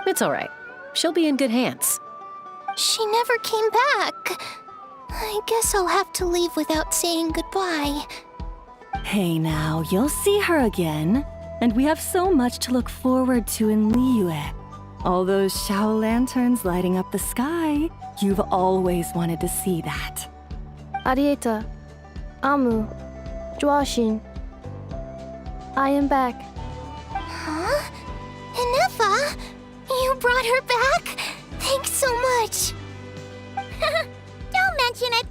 It's all right. She'll be in good hands. She never came back. I guess I'll have to leave without saying goodbye. Hey now, you'll see her again. And we have so much to look forward to in Liyue. All those Shao lanterns lighting up the sky. You've always wanted to see that. Adieta. Amu. Joashin. I am back. Huh? Inefa? You brought her back? Thanks so much. Don't mention it.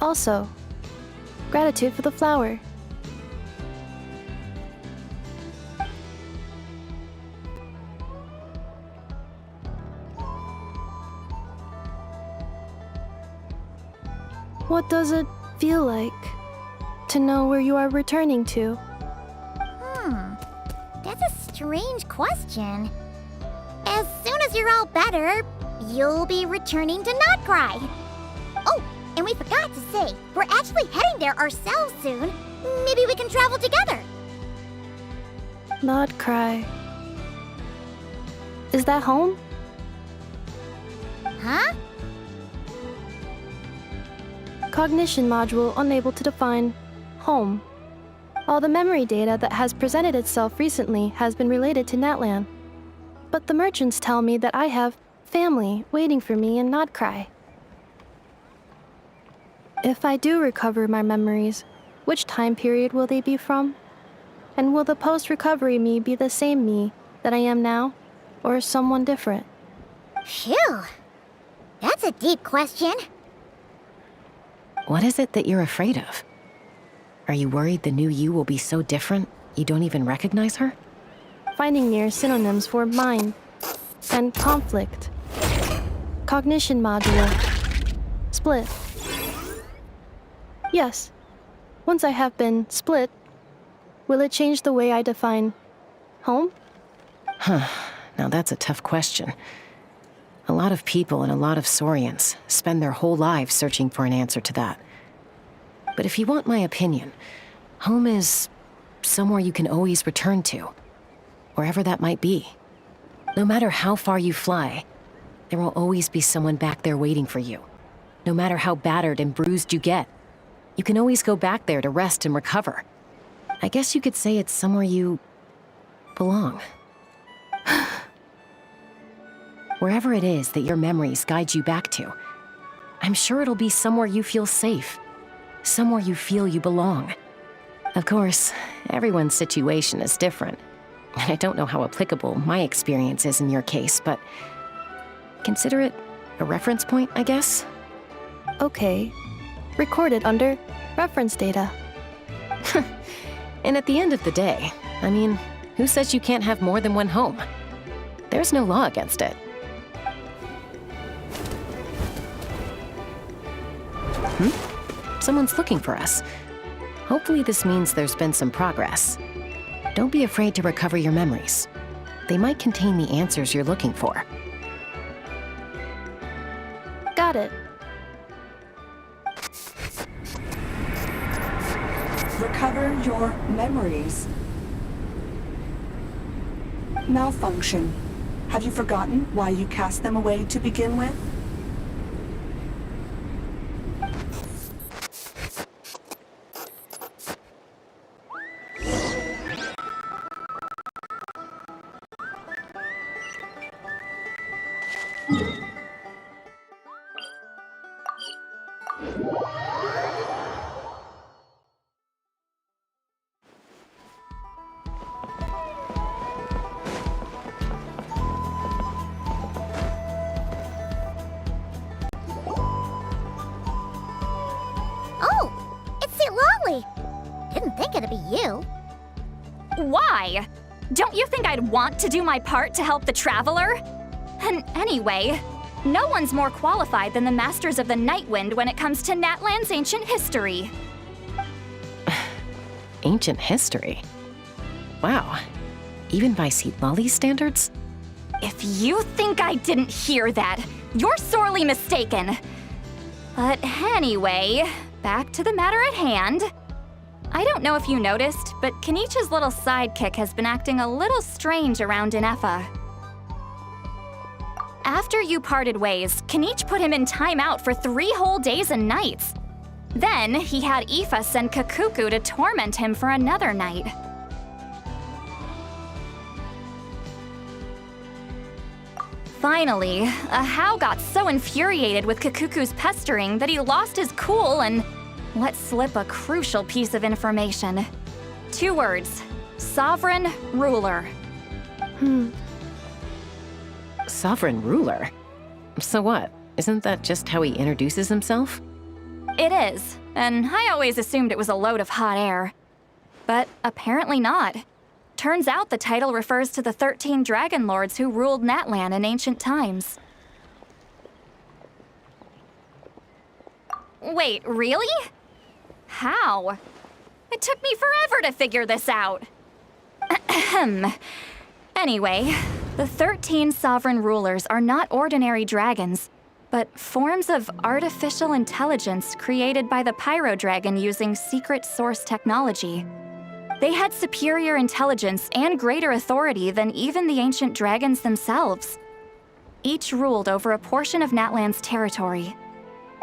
Also, gratitude for the flower. What does it feel like to know where you are returning to? That's a strange question. As soon as you're all better, you'll be returning to Notcry. Oh, and we forgot to say, we're actually heading there ourselves soon. Maybe we can travel together. Not cry. Is that home? Huh? Cognition module unable to define home. All the memory data that has presented itself recently has been related to Natlan. But the merchants tell me that I have family waiting for me in Notcry. If I do recover my memories, which time period will they be from? And will the post-recovery me be the same me that I am now, or someone different? Phew. That's a deep question. What is it that you're afraid of? Are you worried the new you will be so different you don't even recognize her? Finding near synonyms for mind and conflict. Cognition module. Split. Yes. Once I have been split, will it change the way I define home? Huh. Now that's a tough question. A lot of people and a lot of Saurians spend their whole lives searching for an answer to that. But if you want my opinion, home is somewhere you can always return to, wherever that might be. No matter how far you fly, there will always be someone back there waiting for you. No matter how battered and bruised you get, you can always go back there to rest and recover. I guess you could say it's somewhere you belong. Wherever it is that your memories guide you back to, I'm sure it'll be somewhere you feel safe, somewhere you feel you belong. Of course, everyone's situation is different, and I don't know how applicable my experience is in your case, but consider it a reference point, I guess? Okay. Recorded under reference data. And at the end of the day, I mean, who says you can't have more than one home? There's no law against it. Someone's looking for us. Hopefully this means there's been some progress. Don't be afraid to recover your memories. They might contain the answers you're looking for. Got it. Recover your memories. Malfunction. Have you forgotten why you cast them away to begin with? Didn't think it'd be you. Why? Don't you think I'd want to do my part to help the Traveler? And anyway, no one's more qualified than the Masters of the Nightwind when it comes to Natlan's ancient history. Ancient history? Wow. Even by Lolly's standards? If you think I didn't hear that, you're sorely mistaken. But anyway, back to the matter at hand. I don't know if you noticed, but Kenichi's little sidekick has been acting a little strange around Inefa. After you parted ways, Kenich put him in timeout for 3 whole days and nights. Then he had Aoife send Kakuku to torment him for another night. Finally, Ahau got so infuriated with Kakuku's pestering that he lost his cool and let slip a crucial piece of information. 2 words: Sovereign Ruler. Sovereign Ruler? So what? Isn't that just how he introduces himself? It is, and I always assumed it was a load of hot air. But apparently not. Turns out the title refers to the 13 Dragon Lords who ruled Natlan in ancient times. Wait, really? How? It took me forever to figure this out. Anyway, the 13 sovereign rulers are not ordinary dragons, but forms of artificial intelligence created by the Pyro Dragon using secret source technology. They had superior intelligence and greater authority than even the ancient dragons themselves. Each ruled over a portion of Natlan's territory.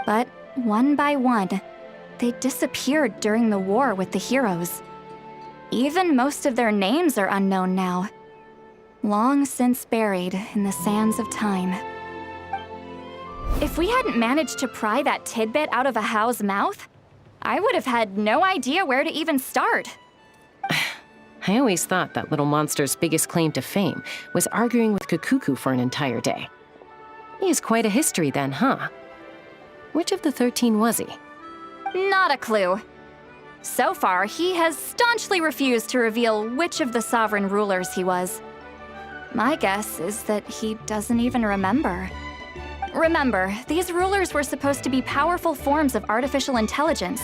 But one by one, they disappeared during the war with the heroes. Even most of their names are unknown now, long since buried in the sands of time. If we hadn't managed to pry that tidbit out of Ahau's mouth, I would have had no idea where to even start. I always thought that little monster's biggest claim to fame was arguing with Kakuku for an entire day. He has quite a history then, huh? Which of the 13 was he? Not a clue. So far, he has staunchly refused to reveal which of the sovereign rulers he was. My guess is that he doesn't even remember. Remember, these rulers were supposed to be powerful forms of artificial intelligence.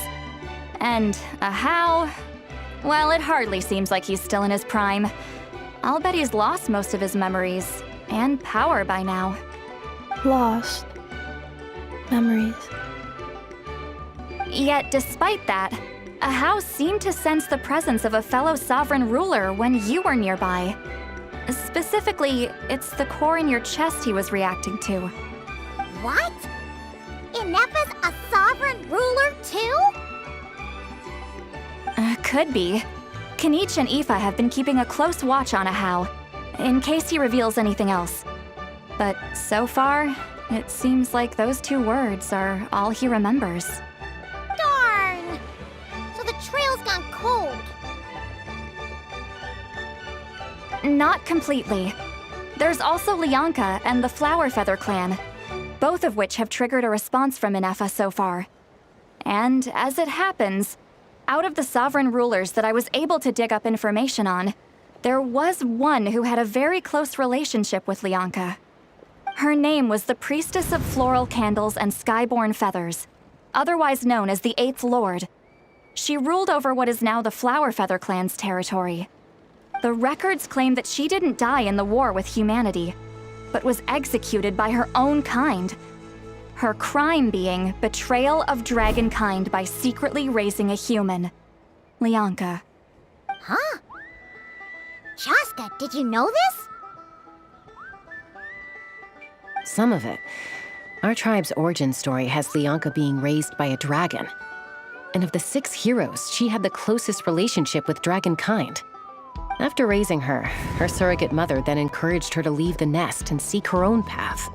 And Ahau, well, it hardly seems like he's still in his prime. I'll bet he's lost most of his memories and power by now. Lost. Memories. Yet, despite that, a house seemed to sense the presence of a fellow sovereign ruler when you were nearby. Specifically, it's the core in your chest he was reacting to. What? Ineppa's a sovereign ruler too? Could be. Kanich and Aoife have been keeping a close watch on Ahau, in case he reveals anything else. But so far, it seems like those 2 words are all he remembers. Darn! So the trail's gone cold. Not completely. There's also Lianka and the Flower Feather clan, both of which have triggered a response from Ineffa so far. And as it happens, out of the sovereign rulers that I was able to dig up information on, there was one who had a very close relationship with Lianka. Her name was the Priestess of Floral Candles and Skyborn Feathers, otherwise known as the Eighth Lord. She ruled over what is now the Flower Feather clan's territory. The records claim that she didn't die in the war with humanity, but was executed by her own kind. Her crime being betrayal of dragonkind by secretly raising a human. Lianka. Huh? Chaska, did you know this? Some of it. Our tribe's origin story has Lianka being raised by a dragon. And of the 6 heroes, she had the closest relationship with dragonkind. After raising her, her surrogate mother then encouraged her to leave the nest and seek her own path.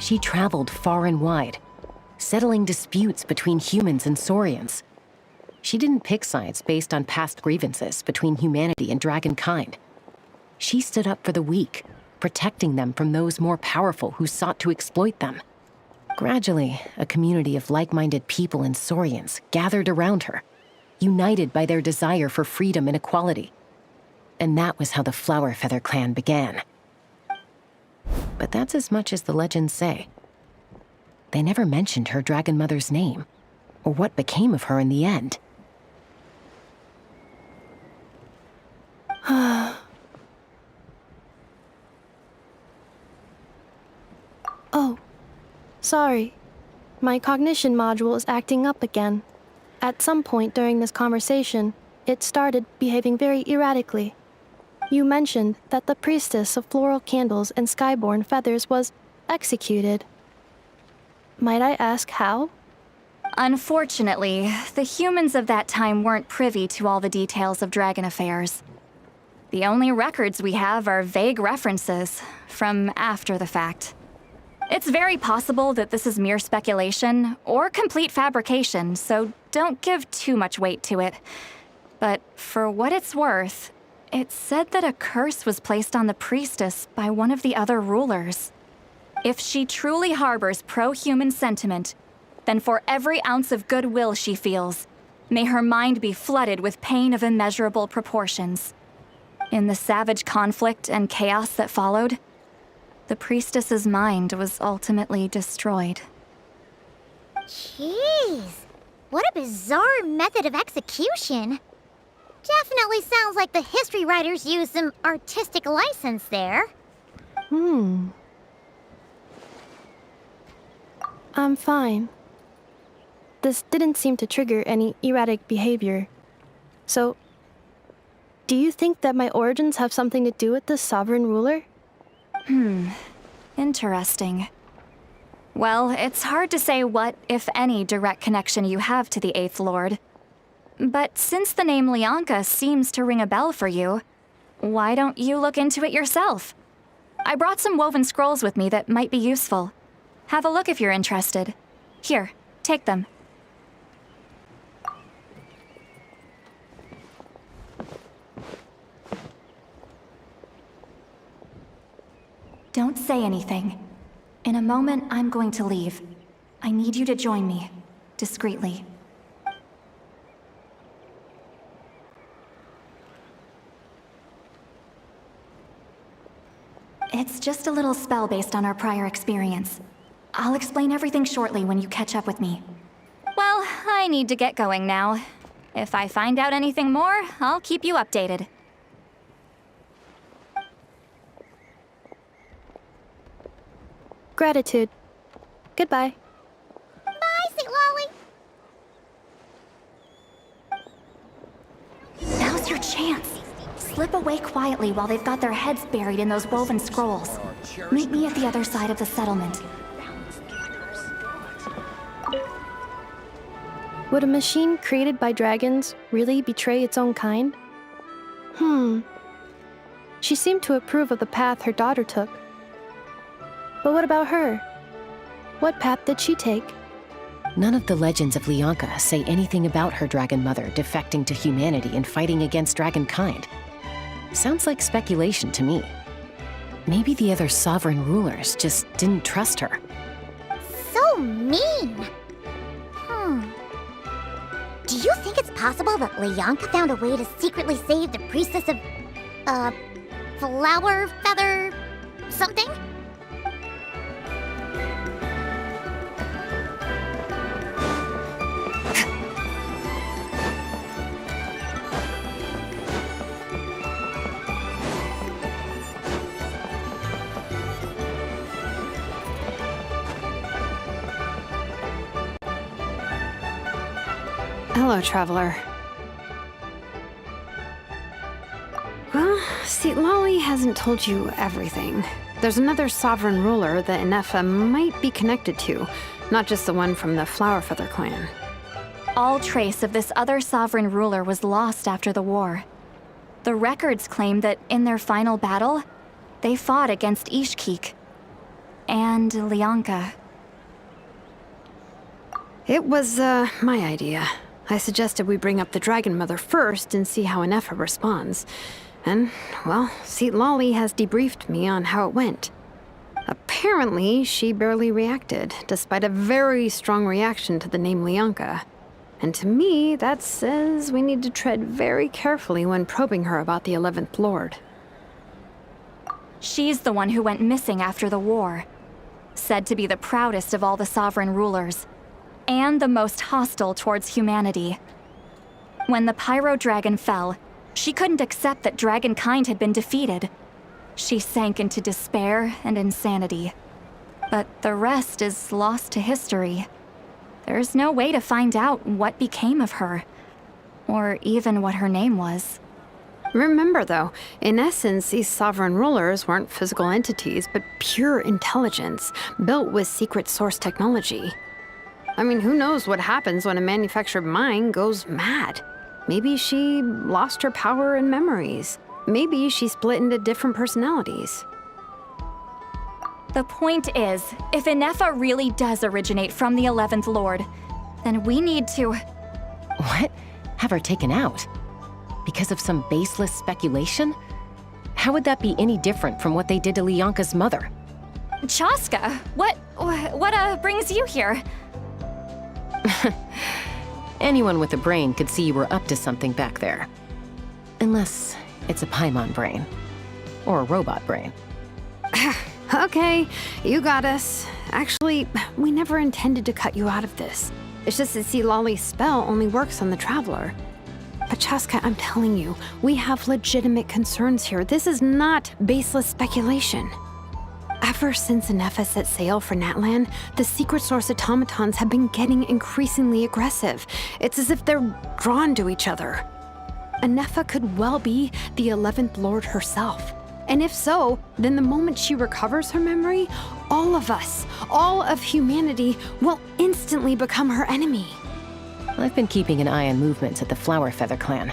She traveled far and wide, settling disputes between humans and Saurians. She didn't pick sides based on past grievances between humanity and dragonkind. She stood up for the weak, protecting them from those more powerful who sought to exploit them. Gradually, a community of like-minded people and Saurians gathered around her, united by their desire for freedom and equality. And that was how the Flower Feather clan began. But that's as much as the legends say. They never mentioned her dragon mother's name, or what became of her in the end. Oh, sorry. My cognition module is acting up again. At some point during this conversation, it started behaving very erratically. You mentioned that the Priestess of Floral Candles and Skyborn Feathers was executed. Might I ask how? Unfortunately, the humans of that time weren't privy to all the details of dragon affairs. The only records we have are vague references from after the fact. It's very possible that this is mere speculation or complete fabrication, so don't give too much weight to it. But for what it's worth, it's said that a curse was placed on the priestess by one of the other rulers. If she truly harbors pro-human sentiment, then for every ounce of goodwill she feels, may her mind be flooded with pain of immeasurable proportions. In the savage conflict and chaos that followed, the priestess's mind was ultimately destroyed. Jeez, what a bizarre method of execution. Definitely sounds like the history writers used some artistic license there. I'm fine. This didn't seem to trigger any erratic behavior. So, do you think that my origins have something to do with this sovereign ruler? Interesting. Well, it's hard to say what, if any, direct connection you have to the Eighth Lord. But since the name Lianka seems to ring a bell for you, why don't you look into it yourself? I brought some woven scrolls with me that might be useful. Have a look if you're interested. Here, take them. Don't say anything. In a moment, I'm going to leave. I need you to join me, discreetly. It's just a little spell based on our prior experience. I'll explain everything shortly when you catch up with me. Well, I need to get going now. If I find out anything more, I'll keep you updated. Gratitude. Goodbye. Bye, Sweet Lolly. Now's your chance. Slip away quietly while they've got their heads buried in those woven scrolls. Meet me at the other side of the settlement. Would a machine created by dragons really betray its own kind? She seemed to approve of the path her daughter took. But what about her? What path did she take? None of the legends of Lianka say anything about her dragon mother defecting to humanity and fighting against dragonkind. Sounds like speculation to me. Maybe the other sovereign rulers just didn't trust her. So mean. Do you think it's possible that Lianka found a way to secretly save the priestess of, flower feather something? Hello, traveler. Well, see, Lolly hasn't told you everything. There's another sovereign ruler that Inefa might be connected to, not just the one from the Flowerfeather clan. All trace of this other sovereign ruler was lost after the war. The records claim that in their final battle, they fought against Ishkik and Lianka. It was, my idea. I suggested we bring up the Dragon Mother first and see how Inefa responds. And, well, Seat Lolly has debriefed me on how it went. Apparently, she barely reacted, despite a very strong reaction to the name Lianka. And to me, that says we need to tread very carefully when probing her about the 11th Lord. She's the one who went missing after the war. Said to be the proudest of all the sovereign rulers. And the most hostile towards humanity. When the Pyro Dragon fell, she couldn't accept that dragonkind had been defeated. She sank into despair and insanity. But the rest is lost to history. There's no way to find out what became of her, or even what her name was. Remember, though, in essence, these sovereign rulers weren't physical entities, but pure intelligence, built with secret source technology. I mean, who knows what happens when a manufactured mind goes mad? Maybe she lost her power and memories. Maybe she split into different personalities. The point is, if Inefa really does originate from the 11th Lord, then we need to... What? Have her taken out? Because of some baseless speculation? How would that be any different from what they did to Lianka's mother? Chaska, what brings you here? Anyone with a brain could see you were up to something back there. Unless it's a Paimon brain. Or a robot brain. Okay, you got us. Actually, we never intended to cut you out of this. It's just that see, Lolly's spell only works on the Traveler. But Chaska, I'm telling you, we have legitimate concerns here. This is not baseless speculation. Ever since Inefa set sail for Natlan, the secret source automatons have been getting increasingly aggressive. It's as if they're drawn to each other. Inefa could well be the 11th Lord herself. And if so, then the moment she recovers her memory, all of us, all of humanity, will instantly become her enemy. I've been keeping an eye on movements at the Flowerfeather clan.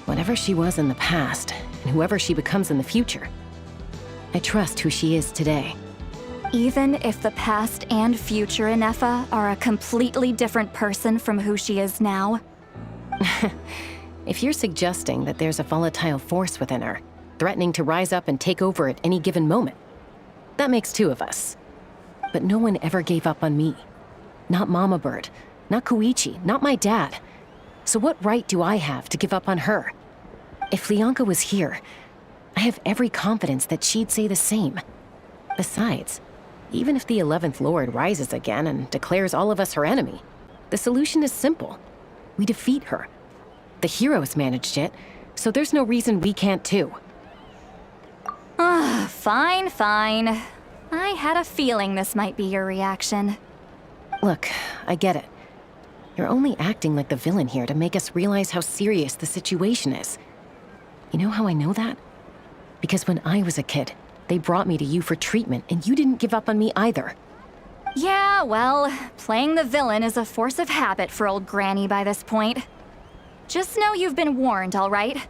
Whatever she was in the past, and whoever she becomes in the future, I trust who she is today. Even if the past and future Inefa are a completely different person from who she is now? If you're suggesting that there's a volatile force within her, threatening to rise up and take over at any given moment, that makes two of us. But no one ever gave up on me. Not Mama Bird, not Koichi, not my dad. So what right do I have to give up on her? If Lianka was here, I have every confidence that she'd say the same. Besides, even if the 11th Lord rises again and declares all of us her enemy, the solution is simple. We defeat her. The heroes managed it, so there's no reason we can't too. Fine. I had a feeling this might be your reaction. Look, I get it. You're only acting like the villain here to make us realize how serious the situation is. You know how I know that? Because when I was a kid, they brought me to you for treatment, and you didn't give up on me either. Yeah, well, playing the villain is a force of habit for old Granny by this point. Just know you've been warned, all right?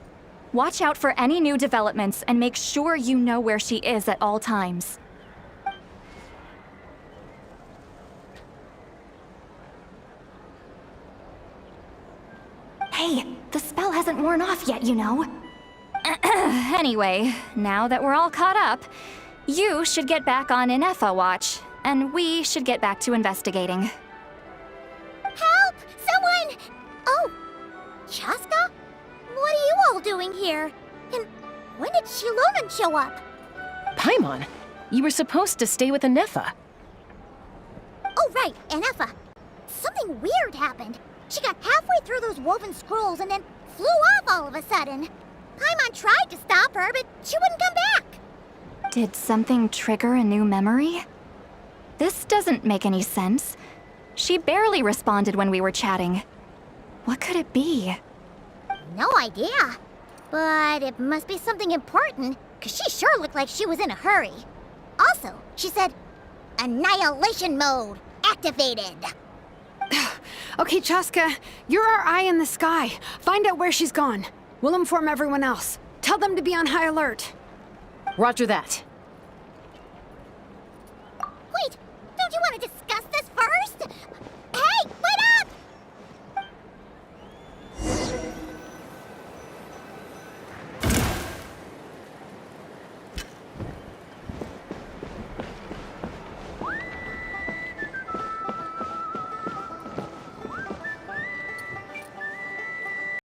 Watch out for any new developments and make sure you know where she is at all times. Hey, the spell hasn't worn off yet, you know. Anyway, now that we're all caught up, you should get back on Inefa watch, and we should get back to investigating. Help! Someone! Oh, Chaska? What are you all doing here? And when did Shilonan show up? Paimon, you were supposed to stay with Inefa. Oh, right, Inefa. Something weird happened. She got halfway through those woven scrolls and then flew off all of a sudden. Paimon tried to stop her, but she wouldn't come back. Did something trigger a new memory? This doesn't make any sense. She barely responded when we were chatting. What could it be? No idea. But it must be something important, because she sure looked like she was in a hurry. Also, she said, Annihilation mode activated. Okay, Chaska, you're our eye in the sky. Find out where she's gone. We'll inform everyone else. Tell them to be on high alert. Roger that.